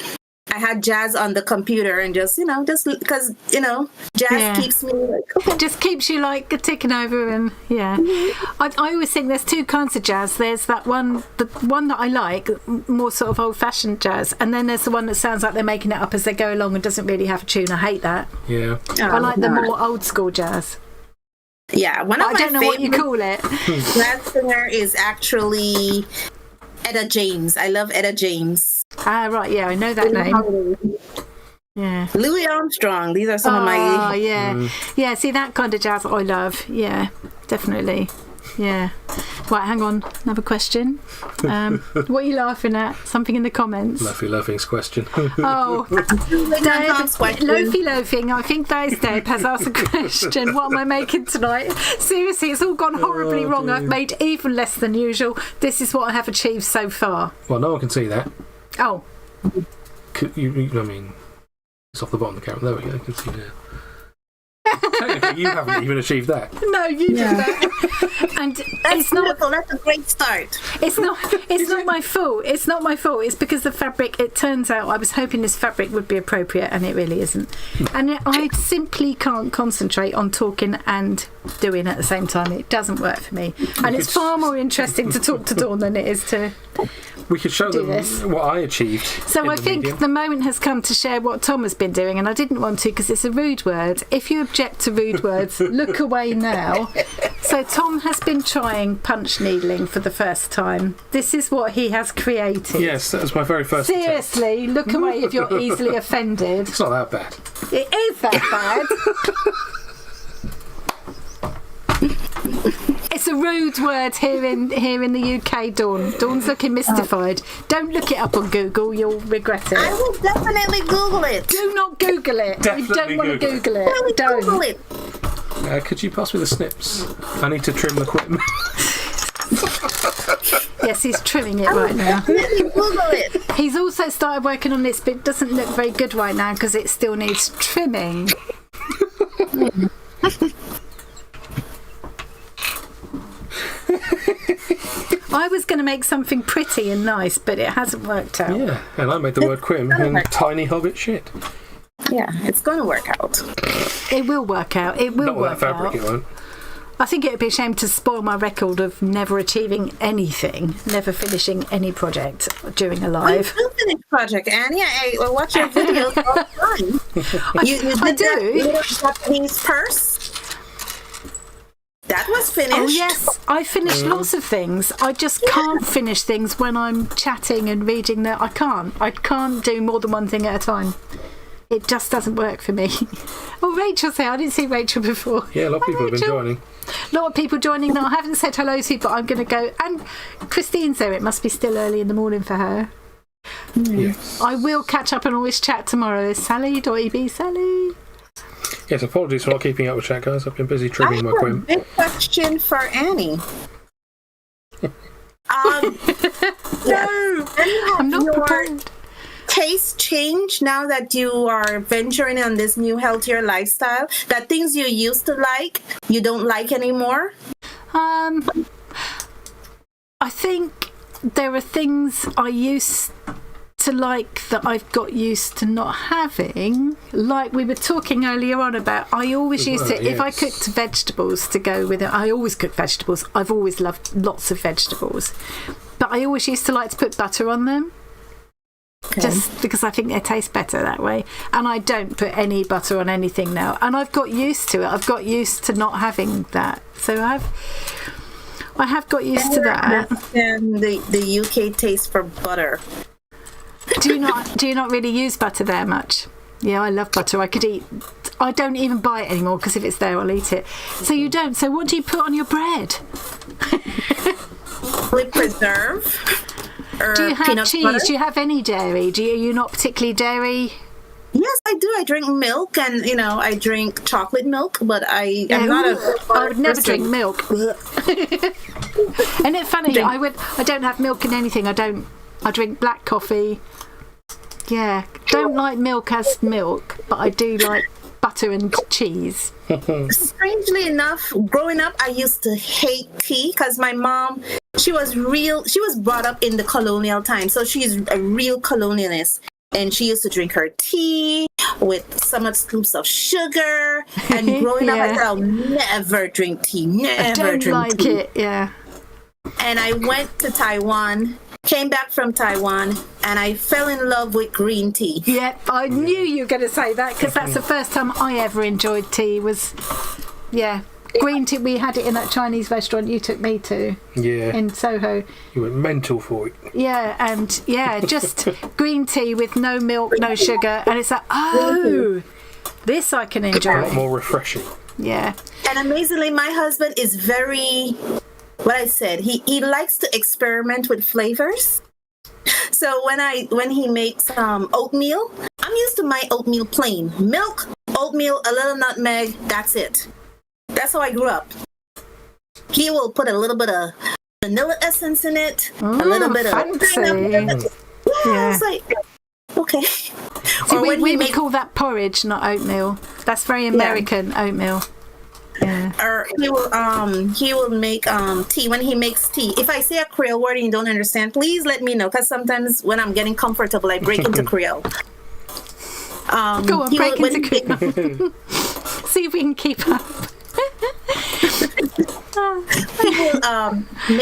I had jazz on the computer and just because, jazz keeps me just keeps you like ticking over and I always think there's 2 kinds of jazz. There's that one, the one that I like, more sort of old-fashioned jazz, and then there's the one that sounds like they're making it up as they go along and doesn't really have a tune. I hate that. Yeah. I like the more old-school jazz. Yeah, I don't know what you call it. Jazz singer is actually Etta James. I love Etta James. Ah, right, yeah, I know that name. Yeah. Louis Armstrong. These are some of my... Oh, yeah. Yeah, see, that kind of jazz I love. Yeah, definitely. Yeah. Right, hang on. Another question. What are you laughing at? Something in the comments? Loafing's question. Oh, Loafing. I think Dave has asked a question. What am I making tonight? Seriously, it's all gone horribly wrong. I've made even less than usual. This is what I have achieved so far. Well, no one can see that. Oh. I mean, it's off the bottom of the camera. There we go. You can see now. Technically, you haven't even achieved that. No, you did that. And it's not. That's a great start. It's not my fault. It's not my fault. It's because the fabric. It turns out I was hoping this fabric would be appropriate, and it really isn't. And I simply can't concentrate on talking and doing at the same time. It doesn't work for me. And it's far more interesting to talk to Dawn than it is to We could show them what I achieved. So I think the moment has come to share what Tom has been doing, and I didn't want to because it's a rude word. If you object to rude words, look away now. So Tom has been trying punch needling for the first time. This is what he has created. Yes, that was my very first Seriously, attempt. Look away if you're easily offended. It's not that bad. It is that bad. It's a rude word here in the UK, Dawn. Dawn's looking mystified. Don't look it up on Google, you'll regret it. I will definitely Google it. Do not Google it. Definitely you don't want to Google it. Really Don't. Google it. Could you pass me the snips? I need to trim the quim. Yes, he's trimming it right now. Definitely Google it. He's also started working on this, but it doesn't look very good right now because it still needs trimming. I was going to make something pretty and nice, but it hasn't worked out. Yeah, and I made the word quim in tiny hobbit shit. Yeah, it's going to work out. It will work out. It will Not with work that fabric, out. it won't. I think it would be a shame to spoil my record of never achieving anything, never finishing any project during a live. You finish project, Annie. I watch your videos all the time. You I did do. that little Japanese purse. That was finished. Oh yes, I finished lots of things. I just can't finish things when I'm chatting and reading that. I can't do more than one thing at a time. It just doesn't work for me. Oh, Rachel's here. I didn't see Rachel before. Yeah, a lot of people have been joining. A lot of people joining that I haven't said hello to, but I'm going to go. And Christine's there. It must be still early in the morning for her. Yes. I will catch up and always chat tomorrow. Sally.eb, Sally. Yes, apologies for not keeping up with chat, guys. I've been busy trimming my quim. I have a big question for Annie. No, I'm not prepared. Taste change now that you are venturing on this new healthier lifestyle? That things you used to like, you don't like anymore? I think there are things I used to like that I've got used to not having. Like we were talking earlier on about, I always used to, if I cooked vegetables to go with it, I always cook vegetables. I've always loved lots of vegetables. But I always used to like to put butter on them. Okay. Just because I think they taste better that way. And I don't put any butter on anything now. And I've got used to it. I've got used to not having that. So I have got used to that. And the UK taste for butter. Do you not really use butter there much? Yeah, I love butter. I don't even buy it anymore because if it's there, I'll eat it. So you don't. So what do you put on your bread? With preserve. Do you have cheese? Butter? Do you have any dairy? Are you not particularly dairy? Yes, I do. I drink milk, and I drink chocolate milk. But I'm not I would never drink milk. Isn't it funny? I don't have milk in anything. I drink black coffee. Yeah, don't like milk as milk, but I do like butter and cheese. Strangely enough, growing up, I used to hate tea because my mom, she was brought up in the colonial time, so she's a real colonialist. And she used to drink her tea with some scoops of sugar. And growing up, I said, I'll never drink tea. Never drink tea. I don't like it, yeah. And I went to Taiwan, came back from Taiwan, and I fell in love with green tea. Yep, I knew you were going to say that because that's the first time I ever enjoyed tea was, green tea. We had it in that Chinese restaurant you took me to. Yeah. In Soho. You went mental for it. Yeah, and just green tea with no milk, no sugar, and it's like, this I can enjoy. A lot more refreshing. Yeah. And amazingly, my husband is very, what I said, he likes to experiment with flavors. So when he makes oatmeal, I'm used to my oatmeal plain. Milk, oatmeal, a little nutmeg, that's it. That's how I grew up. He will put a little bit of vanilla essence in it, a little bit of pineapple. I was like, okay. So we call that porridge, not oatmeal. That's very American, oatmeal. Yeah. Or he will make tea. When he makes tea, if I say a Creole word and you don't understand, please let me know, because sometimes when I'm getting comfortable, I break into Creole. Go on, break into Creole. See if we can keep up.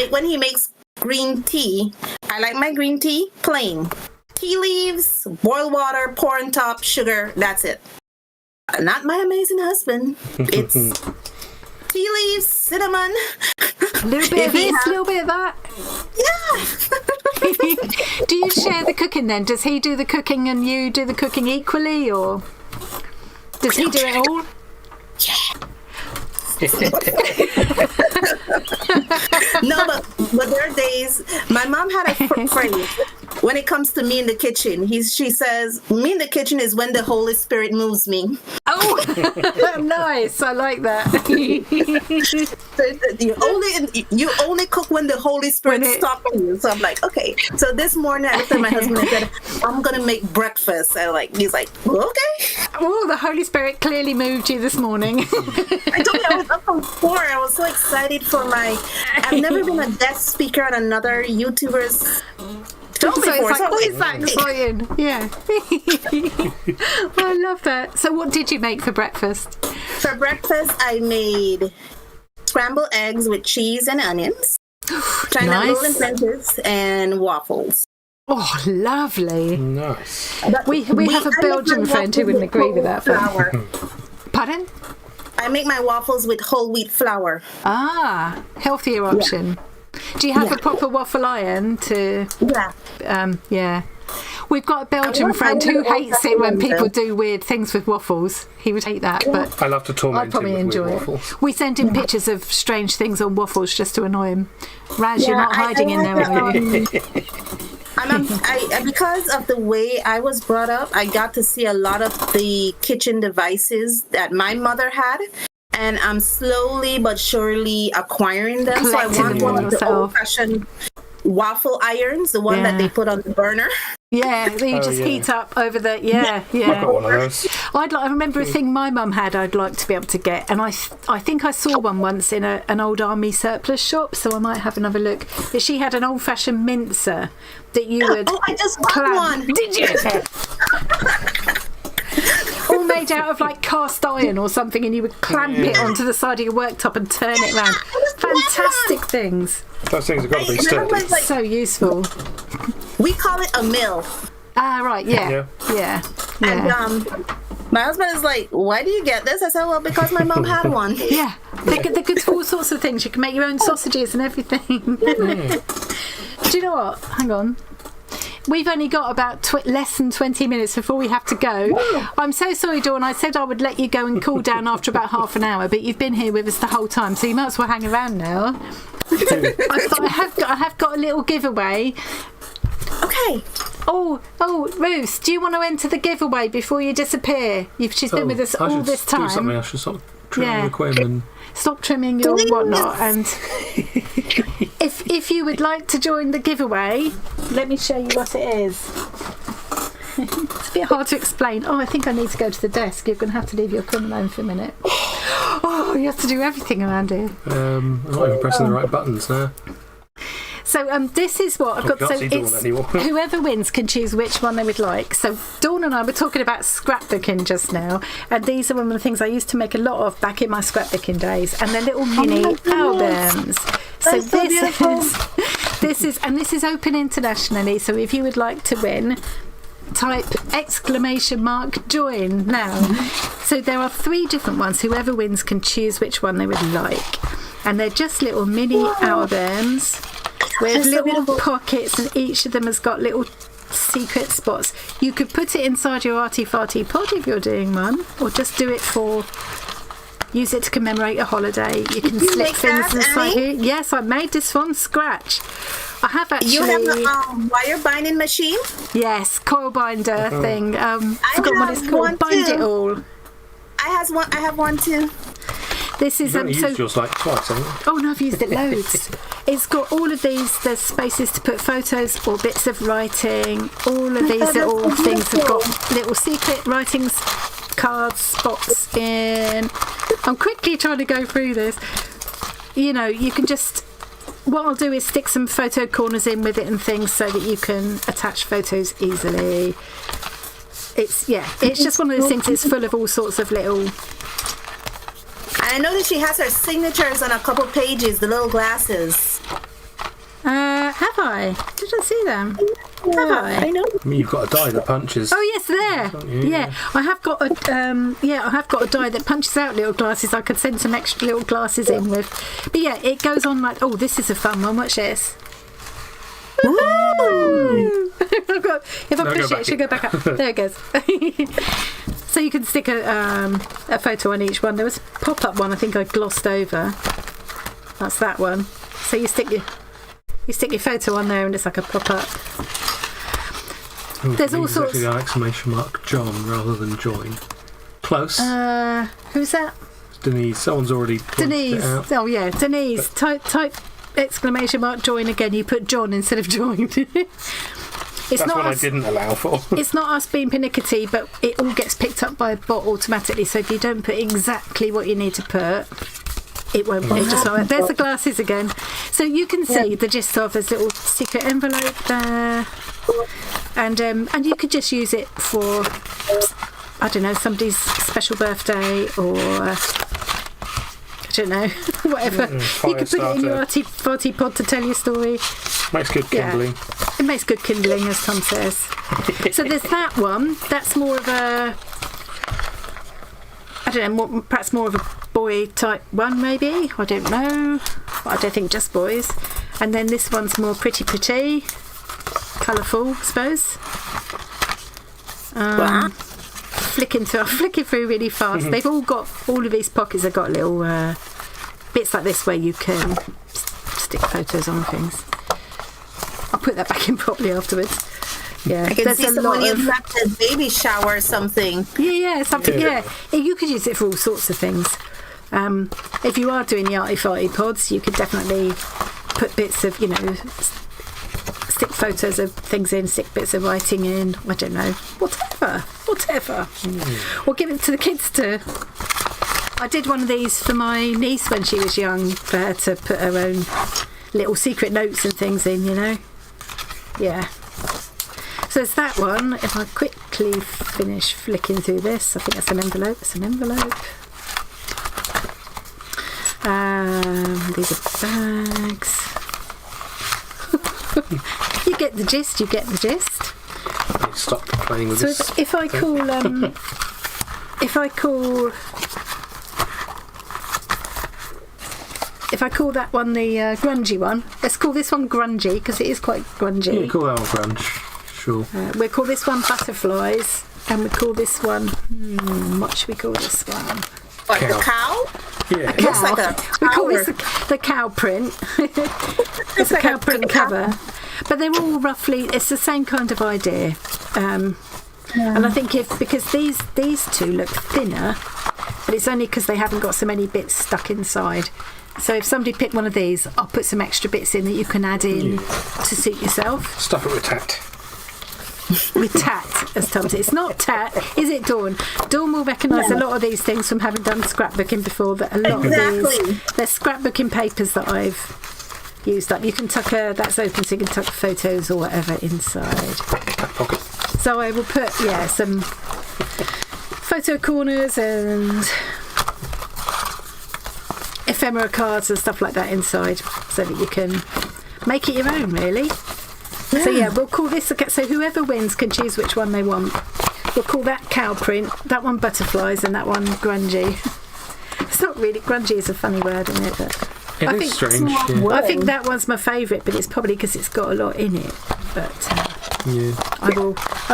When he makes green tea, I like my green tea plain. Tea leaves, boiled water, pour on top, sugar. That's it. Not my amazing husband. It's tea leaves, cinnamon. A little bit of this, a little bit of that. Yeah. Do you share the cooking then? Does he do the cooking and you do the cooking equally, or does he do it all? No, but there are days. My mom had a phrase when it comes to me in the kitchen. She says, "Me in the kitchen is when the Holy Spirit moves me." Oh, nice! I like that. You only cook when the Holy Spirit stopping you. So I'm like, okay. So this morning I looked at my husband and said, "I'm gonna make breakfast." He's like, okay. Oh, the Holy Spirit clearly moved you this morning. I told you I was up from 4. I was so excited for I've never been a guest speaker on another YouTuber's show before. It's like, is that exciting? Yeah. I love that. So what did you make for breakfast? For breakfast, I made scrambled eggs with cheese and onions, China golden Frenches, and waffles. Oh, lovely. Nice. We have a Belgian friend who wouldn't agree with that. Flour. Pardon? I make my waffles with whole wheat flour. Ah, healthier option. Yeah. Do you have a proper waffle iron to... Yeah. Yeah. We've got a Belgian friend who hates it when people do weird things with waffles. He would hate that, but I love to torment I'd probably him with enjoy weird it. waffles. We send him pictures of strange things on waffles just to annoy him. Raz, you're not hiding in there, are you? Because of the way I was brought up, I got to see a lot of the kitchen devices that my mother had. And I'm slowly but surely acquiring them. Collecting so I want one of the yourself. old-fashioned waffle irons, the one that they put on the burner. Yeah, that you just heat up over the... Yeah. I've got one of those. I remember a thing my mum had I'd like to be able to get, and I think I saw one once in an old army surplus shop, so I might have another look. But she had an old-fashioned mincer that you would... Oh, I just bought one! Did you? All made out of like cast iron or something, and you would clamp it onto the side of your worktop and turn it round. Fantastic things. Those things have got to be sturdy. So useful. We call it a mill. Ah, right, yeah. And my husband is like, "Why do you get this?" I said, "Well, because my mom had one." Yeah, they're good for all sorts of things. You can make your own sausages and everything. Do you know what? Hang on. We've only got about less than 20 minutes before we have to go. I'm so sorry, Dawn. I said I would let you go and cool down after about half an hour, but you've been here with us the whole time, so you might as well hang around now. I have got a little giveaway. Okay. Oh, Ruth, do you want to enter the giveaway before you disappear? She's been with us all this time. Do something. I should stop trimming the quim and... Stop trimming your whatnot, and if you would like to join the giveaway, let me show you what it is. It's a bit hard to explain. I think I need to go to the desk. You're going to have to leave your quim alone for a minute. Oh, you have to do everything around here. I'm not even pressing the right buttons now. So this is what I've got. So it's whoever wins can choose which one they would like. So Dawn and I were talking about scrapbooking just now, and these are one of the things I used to make a lot of back in my scrapbooking days, and they're little mini albums. So this is open internationally. So if you would like to win, type !join now. So there are 3 different ones. Whoever wins can choose which one they would like, and they're just little mini albums with little pockets, and each of them has got little secret spots. You could put it inside your Arty Farty Pod if you're doing one, or just do it use it to commemorate a holiday. You can slip things inside here. Yes, I made this from scratch. I have actually... You have a wire binding machine? Yes, coil binder thing. I forgot what it's called. Bind it all. I have one too. This is You've used yours like twice, haven't you? Oh no, I've used it loads. It's got all of these. There's spaces to put photos or bits of writing. All of these little things have got little secret writings, cards, spots in. I'm quickly trying to go through this. You know, you can just... What I'll do is stick some photo corners in with it and things so that you can attach photos easily. It's just one of those things. It's full of all sorts of little... I know that she has her signatures on a couple pages, the little glasses. Have I? Did I see them? Have I? I know. I mean, you've got a die that punches. Oh yes, there. Yeah, I have got a I have got a die that punches out little glasses. I could send some extra little glasses in with. But yeah, it goes on like. Oh, this is a fun one. Watch this. If I push it, it should go back up. There it goes. So you can stick a photo on each one. There was a pop-up one I think I glossed over. That's that one. So you stick your photo on there and it's like a pop-up. There's all sorts. Actually, exclamation mark John rather than join. Close. Who's that? Denise. Someone's already. Denise. It out. Oh yeah, Denise. Type exclamation mark join again. You put John instead of join. That's what I didn't allow for. It's not us being pernickety, but it all gets picked up by a bot automatically. So if you don't put exactly what you need to put, it won't. It just there's the glasses again. So you can see the gist of this little secret envelope there, and you could just use it for I don't know somebody's special birthday or. I don't know, whatever. You could put it in your Arty Farty Pod to tell your story. Makes good kindling. Yeah. It makes good kindling, as Tom says. So there's that one. That's more of a, I don't know, perhaps more of a boy type one, maybe. I don't know. But I don't think just boys. And then this one's more pretty, colourful, I suppose. Flicking through really fast. They've all of these pockets have got little bits like this where you can stick photos on things. I'll put that back in properly afterwards. Yeah, I can see someone you left a baby shower or something. Yeah, something. Yeah, you could use it for all sorts of things. If you are doing the Arty Farty Pods, you could definitely put bits of stick photos of things in, stick bits of writing in, I don't know, whatever. Or give it to the kids to. I did one of these for my niece when she was young, for her to put her own little secret notes and things in, Yeah. So it's that one. If I quickly finish flicking through this, I think that's an envelope. These are bags. You get the gist. Stop playing with so this. If I call that one the grungy one, let's call this one grungy because it is quite grungy. Yeah, call that one grunge. Sure. We'll call this one butterflies, and we call this one. What should we call this one? What, the cow? Yeah. It looks like a we call this the cow print. It's a cow print cover. But they're all roughly, it's the same kind of idea. And I think because these two look thinner, but it's only because they haven't got so many bits stuck inside. So if somebody picked one of these, I'll put some extra bits in that you can add in to suit yourself. Stuff it with tat. With tat, as Tom said. It's not tat, is it, Dawn? Dawn will recognise a lot of these things from having done scrapbooking before, that a lot of these, they're scrapbooking papers that I've used up. You can tuck that's open so you can tuck photos or whatever inside. Pocket. So I will put some photo corners and ephemera cards and stuff like that inside so that you can make it your own, really. So we'll call this so whoever wins can choose which one they want. We'll call that cow print, that one butterflies, and that one grungy. It's not really, grungy is a funny word, isn't it? But I think strange. I think that one's my favourite, but it's probably because it's got a lot in it. But I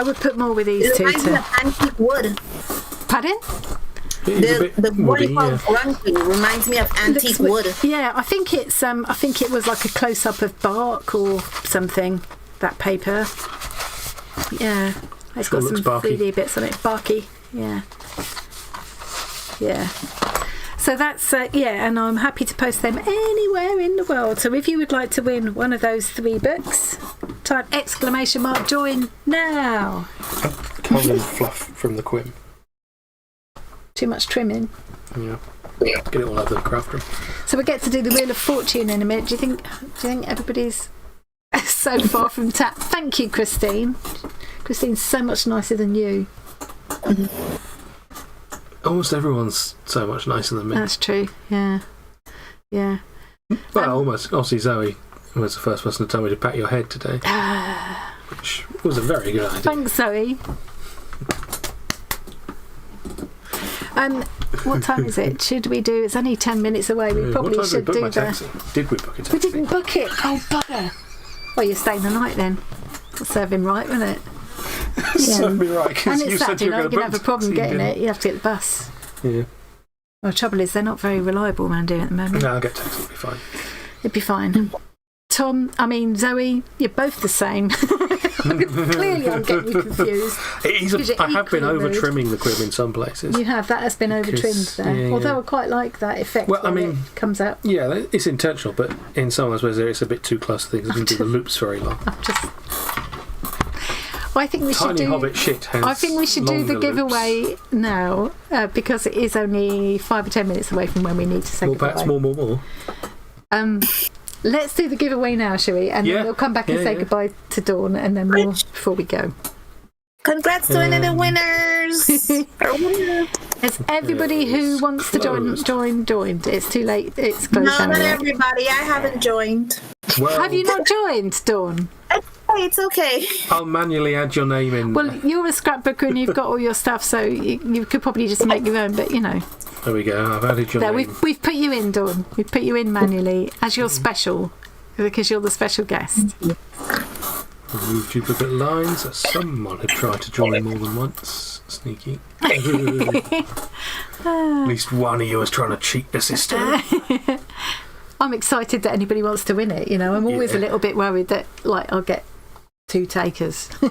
would put more with these two. It reminds me of antique wood. Pardon? The wood grungy reminds me of antique wood. Yeah, I think it's I think it was like a close up of bark or something. That paper. Yeah, it's got some 3D bits on it. Barky. Yeah. So that's and I'm happy to post them anywhere in the world. So if you would like to win one of those 3 books, type !join now. Come and fluff from the quim. Too much trimming. Yeah. Get it all over the craft room. So we get to do the Wheel of Fortune in a minute. Do you think everybody's so far from tap? Thank you, Christine. Christine's so much nicer than you. Almost everyone's so much nicer than me. That's true. Yeah. Well, almost. Obviously, Zoe was the first person to tell me to pat your head today, which was a very good idea. Thanks, Zoe. What time is it? Should we do? It's only 10 minutes away. We probably should do that. Did we book a taxi? We didn't book it. Oh, bugger. Well, you're staying the night then. That'll serve him right, won't it? Serve me right, because and you it's said Saturday you were night, going to you're going to have a problem getting it. You have to get the bus. Yeah. Well, the trouble is, they're not very reliable around here at the moment. No, I'll get taxi. It'll be fine. It'd be fine. Zoe, you're both the same. Clearly, I'm getting you confused. I have been over-trimming the quib in some places. You have. That has been over-trimmed there. Yeah, Although I quite like that effect it comes out. Yeah, it's intentional, but in some of those where it's a bit too close to things, I didn't do the loops very long. I think we should do. Hobbit shit has I think we should do the giveaway loops. now because it is only 5 or 10 minutes away from when we need to say goodbye. Perhaps more. Let's do the giveaway now, shall we? And then we'll come back and say goodbye to Dawn, and then more before we go. Congrats to any of the winners! Has everybody who wants to joined? It's too late. It's closed down. Not everybody. I haven't joined. Well, have you not joined, Dawn? It's okay. I'll manually add your name in. Well, you're a scrapbooker and you've got all your stuff, so you could probably just make your own, but you know. There we go. I've added your name. We've put you in, Dawn. We've put you in manually as your special, because you're the special guest. Remove duplicate lines. Someone had tried to join more than once. Sneaky. At least one of you was trying to cheat the system. I'm excited that anybody wants to win it. You know, I'm always a little bit worried that I'll get 2 takers. Or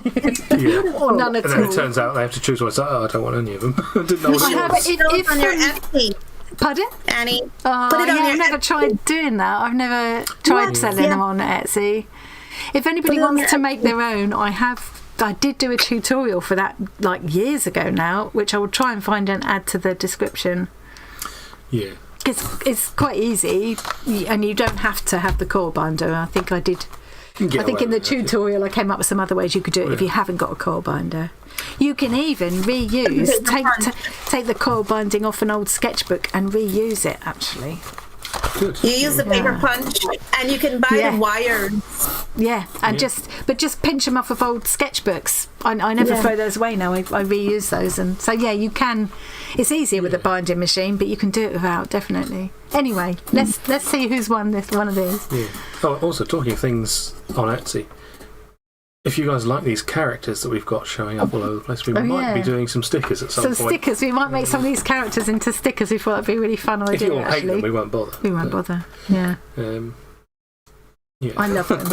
none at all. And then it turns out they have to choose one. It's like, I don't want any of them. I didn't know what it was. If on your Etsy. Pardon? Annie. Put it on I've never tried doing that. I've never tried selling them on Etsy. If anybody wants to make their own, I did do a tutorial for that years ago now, which I will try and find and add to the description. Yeah. It's quite easy, and you don't have to have the core binder. I think I did. I think in the tutorial I came up with some other ways you could do it if you haven't got a core binder. You can even reuse, take the core binding off an old sketchbook and reuse it, actually. Good. You use the paper punch, and you can buy the wires. Yeah, and just pinch them off of old sketchbooks. I never throw those away now. I reuse those, and so you can. It's easier with a binding machine, but you can do it without, definitely. Anyway, let's see who's won one of these. Yeah. Oh, also talking of things on Etsy. If you guys like these characters that we've got showing up all over the place, we might be doing some stickers at some point. Some stickers. We might make some of these characters into stickers. We thought that'd be a really fun idea. If you all hate them, we won't bother. We won't bother. Yeah. I love them.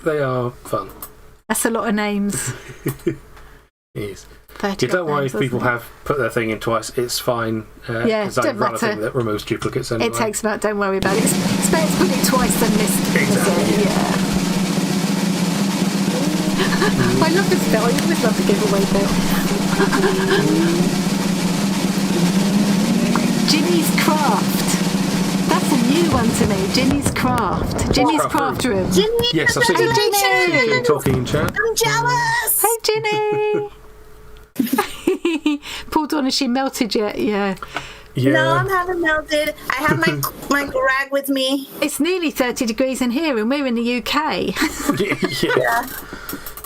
They are fun. That's a lot of names. It is. Don't worry if people have put their thing in twice. It's fine. Because I run a thing that removes duplicates anyway. It takes about. Don't worry about it. It's better to put it twice than missed. Exactly. Yeah. I love this bit. I always love the giveaway bit. Ginny's Craft. That's a new one to me. Ginny's Craft. Ginny's Craft Room. Ginny, yes, I've seen Ginny talking in chat. I'm jealous. Hey, Ginny. Poor Dawn, has she melted yet? Yeah. No, I haven't melted. I have my rag with me. It's nearly 30 degrees in here, and we're in the UK.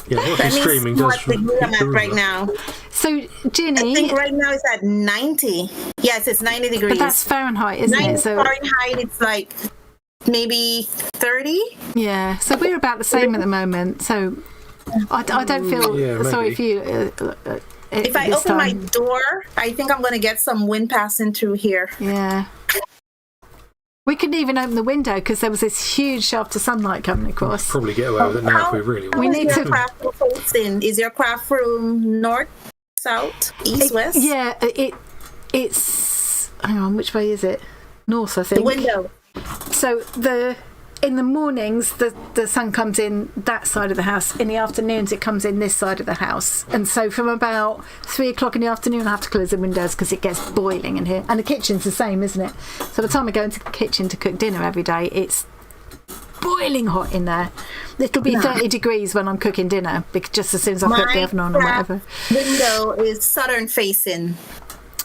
Yeah, watching streaming does. I'm at right now. So, Ginny, I think right now it's at 90. Yes, it's 90 degrees. But that's Fahrenheit, isn't it? So Fahrenheit, it's like maybe 30. Yeah, so we're about the same at the moment. So I don't feel sorry for you. If I open my door, I think I'm going to get some wind passing through here. Yeah. We couldn't even open the window because there was this huge shaft of sunlight coming across. Probably get away with it now if we really want. We need to. Craft room facing? Is your craft room north, south, east, west? Yeah, it's. Hang on, which way is it? North, I think. The window. So in the mornings the sun comes in that side of the house. In the afternoons it comes in this side of the house. And so from about 3 o'clock in the afternoon I have to close the windows because it gets boiling in here. And the kitchen's the same, isn't it? So by the time I go into the kitchen to cook dinner every day, it's boiling hot in there. It'll be 30 degrees when I'm cooking dinner, because just as soon as I put the oven on or whatever. Window is southern facing.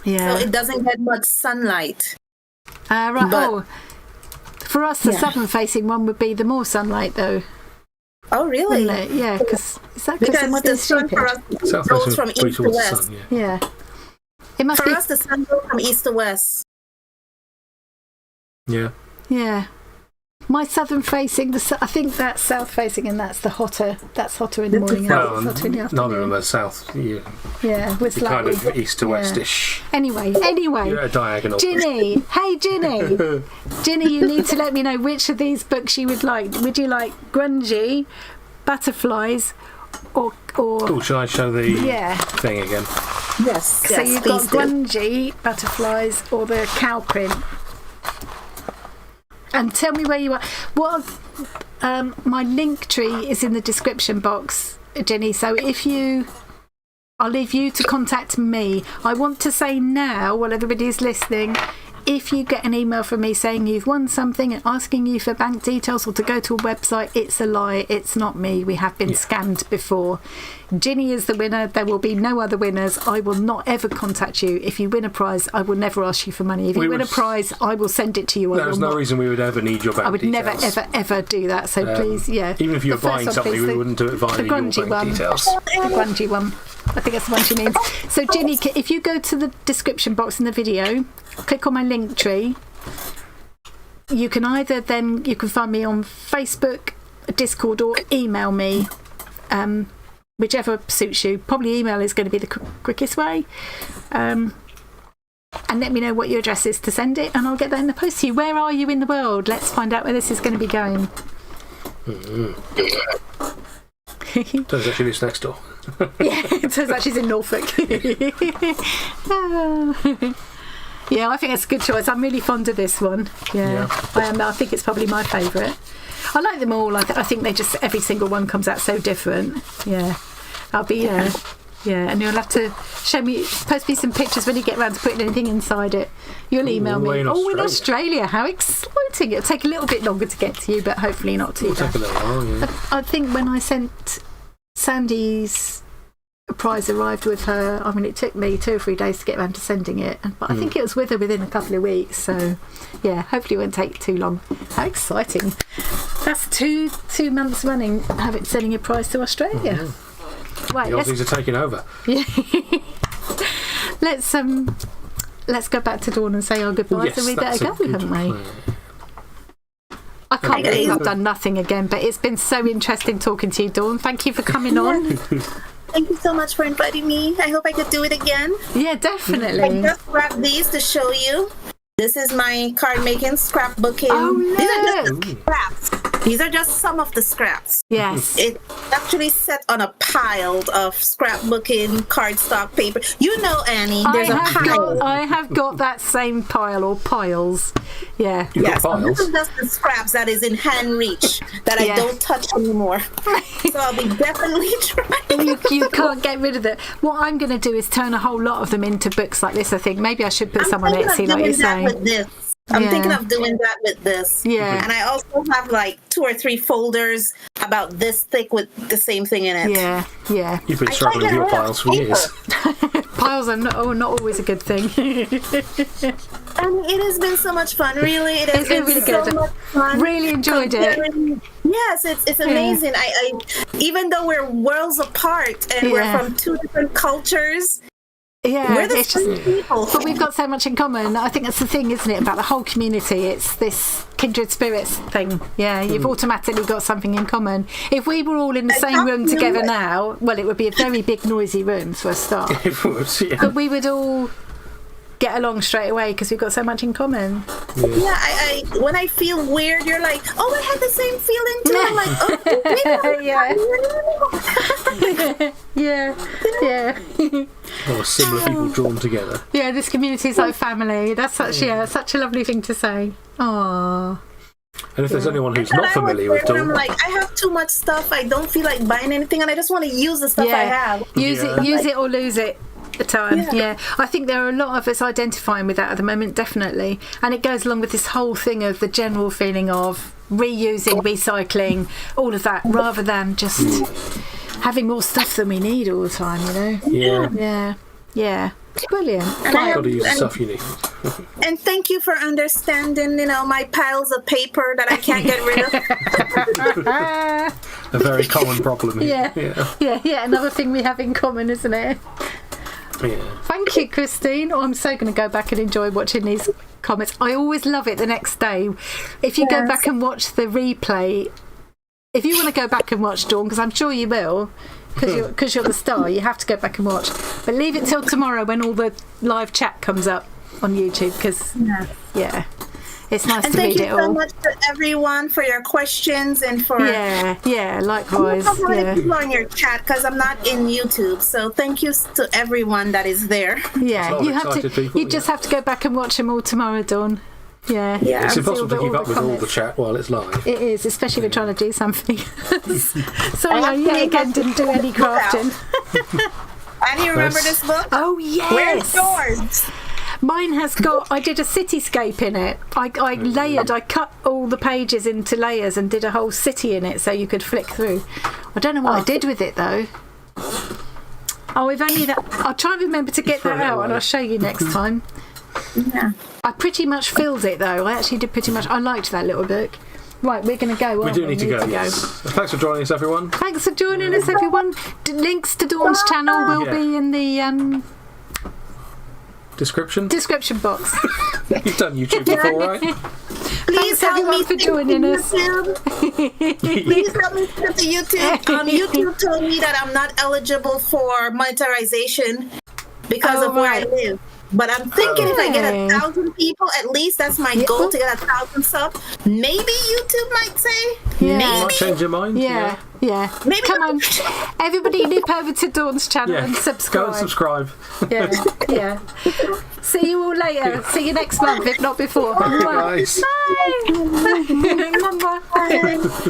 Yeah. So it doesn't get much sunlight. Right. For us, the southern-facing one would be the more sunlight, though. Oh, really? Wouldn't it? Yeah, because the sun for us goes from east to west. Sun, yeah. It must for us, the sun goes from east to west. Yeah. Yeah. My southern facing, I think that's south facing, and that's hotter in the morning. Well, and hotter in the afternoon. none of them are south. Yeah, we're kind of east to westish. Anyway. You're a diagonal. Ginny, hey Ginny. Ginny, you need to let me know which of these books you would like. Would you like Grungy, Butterflies, or shall I show the thing again? Yes. So you've got Grungy, Butterflies, or the cow print. And tell me where you are. My link tree is in the description box, Jenny. So I'll leave you to contact me. I want to say now, while everybody's listening, if you get an email from me saying you've won something and asking you for bank details or to go to a website, it's a lie. It's not me. We have been scammed before. Ginny is the winner. There will be no other winners. I will not ever contact you. If you win a prize, I will never ask you for money. If you win a prize, I will send it to you. There's no reason we would ever need your bank details. I would never, ever do that. So please, even if you're buying something, we wouldn't do it via your bank details. The grungy one. I think that's the one she means. So, Ginny, if you go to the description box in the video, click on my link tree, you can find me on Facebook, Discord, or email me, whichever suits you. Probably email is going to be the quickest way. And let me know what your address is to send it, and I'll get that in the post to you. Where are you in the world? Let's find out where this is going to be going. Turns out she lives next door. Yeah, it turns out she's in Norfolk. Yeah, I think it's a good choice. I'm really fond of this one. Yeah. I am. I think it's probably my favourite. I like them all. I think they just, every single one comes out so different. Yeah. I'll be, yeah, and you'll have to post me some pictures when you get around to putting anything inside it. You'll email me. In Australia. How exciting. It'll take a little bit longer to get to you, but hopefully not too bad. Take a little while, yeah. I think when I sent Sandy's prize arrived with her, I mean, it took me 2 or 3 days to get around to sending it, but I think it was with her within a couple of weeks, so yeah, hopefully it won't take too long. How exciting. That's two months running sending a prize to Australia. Right, the Aussies are taking over. Yeah. Let's go back to Dawn and say our goodbyes, and we better go, haven't we? I can't believe I've done nothing again, but it's been so interesting talking to you, Dawn. Thank you for coming on. Thank you so much for inviting me. I hope I could do it again. Yeah, definitely. I just grabbed these to show you. This is my card making, scrapbooking. Oh, no. These are just the scraps. These are just some of the scraps. Yes. It's actually set on a pile of scrapbooking, cardstock, paper. You know, Annie, there's a pile. I have got that same pile or piles. Yeah. Yes. So this is just the scraps that is in hand reach that I don't touch anymore. So I'll be definitely trying. You can't get rid of it. What I'm going to do is turn a whole lot of them into books like this, I think. Maybe I should put some on Etsy, like you're saying. I'm thinking of doing that with this. Yeah. And I also have like 2 or 3 folders about this thick with the same thing in it. Yeah. You've been struggling with your piles for years. Piles are not always a good thing. And it has been so much fun, really. It has been really good. So much fun. Really enjoyed it. Yes, it's amazing. I even though we're worlds apart and we're from 2 different cultures. Yeah, we're the same people. But we've got so much in common. I think that's the thing, isn't it, about the whole community? It's this kindred spirits thing. Yeah, you've automatically got something in common. If we were all in the same room together now, well, it would be a very big, noisy room for a start. It would, yeah. But we would all get along straight away because we've got so much in common. Yeah, I when I feel weird, you're like, oh, I had the same feeling too. I'm like, yeah. Or similar people drawn together. Yeah, this community is like family. That's such a lovely thing to say. Aww. And if there's anyone who's not familiar with Dawn, I'm like, I have too much stuff. I don't feel like buying anything, and I just want to use the stuff I have. Use it or lose it. The time, I think there are a lot of us identifying with that at the moment, definitely, and it goes along with this whole thing of the general feeling of reusing, recycling, all of that, rather than just having more stuff than we need all the time, you know. Yeah. Brilliant. And Got to use the stuff you need. And thank you for understanding, my piles of paper that I can't get rid of. A very common problem here. Yeah. Another thing we have in common, isn't it? Yeah. Thank you, Christine. I'm so going to go back and enjoy watching these comments. I always love it the next day. If you go back and watch the replay, if you want to go back and watch, Dawn, because I'm sure you will, because you're the star, you have to go back and watch. But leave it till tomorrow when all the live chat comes up on YouTube, because, it's nice to read it all. And thank you so much to everyone for your questions and for... Yeah, likewise. I'm not people on your chat because I'm not in YouTube, so thank you to everyone that is there. Yeah, you just have to go back and watch them all tomorrow, Dawn. Yeah. It's impossible to keep up with all the chat while it's live. It is, especially if you're trying to do something. Sorry, I again didn't do any crafting. And you remember this book? Oh, yes. Where's yours? Mine has got, I did a cityscape in it. I cut all the pages into layers and did a whole city in it so you could flick through. I don't know what I did with it though. I'll try and remember to get that out and I'll show you next time. Yeah. I pretty much filled it though. I actually did pretty much. I liked that little book. Right, we're going to go. We do need to go. Yes. Thanks for joining us, everyone. Thanks for joining us, everyone. Links to Dawn's channel will be in the description box. You've done YouTube before, right? Please help me for joining us. Please help me with the YouTube. YouTube told me that I'm not eligible for monetization because of where I live. But I'm thinking if I get 1,000 people, at least that's my goal, to get 1,000 subs. Maybe YouTube might say. Yeah. Maybe. Might change your mind. Yeah. Maybe. Come on, everybody, nip over to Dawn's channel and subscribe. Go and subscribe. Yeah. See you all later. See you next month, if not before. Bye. Bye. Bye.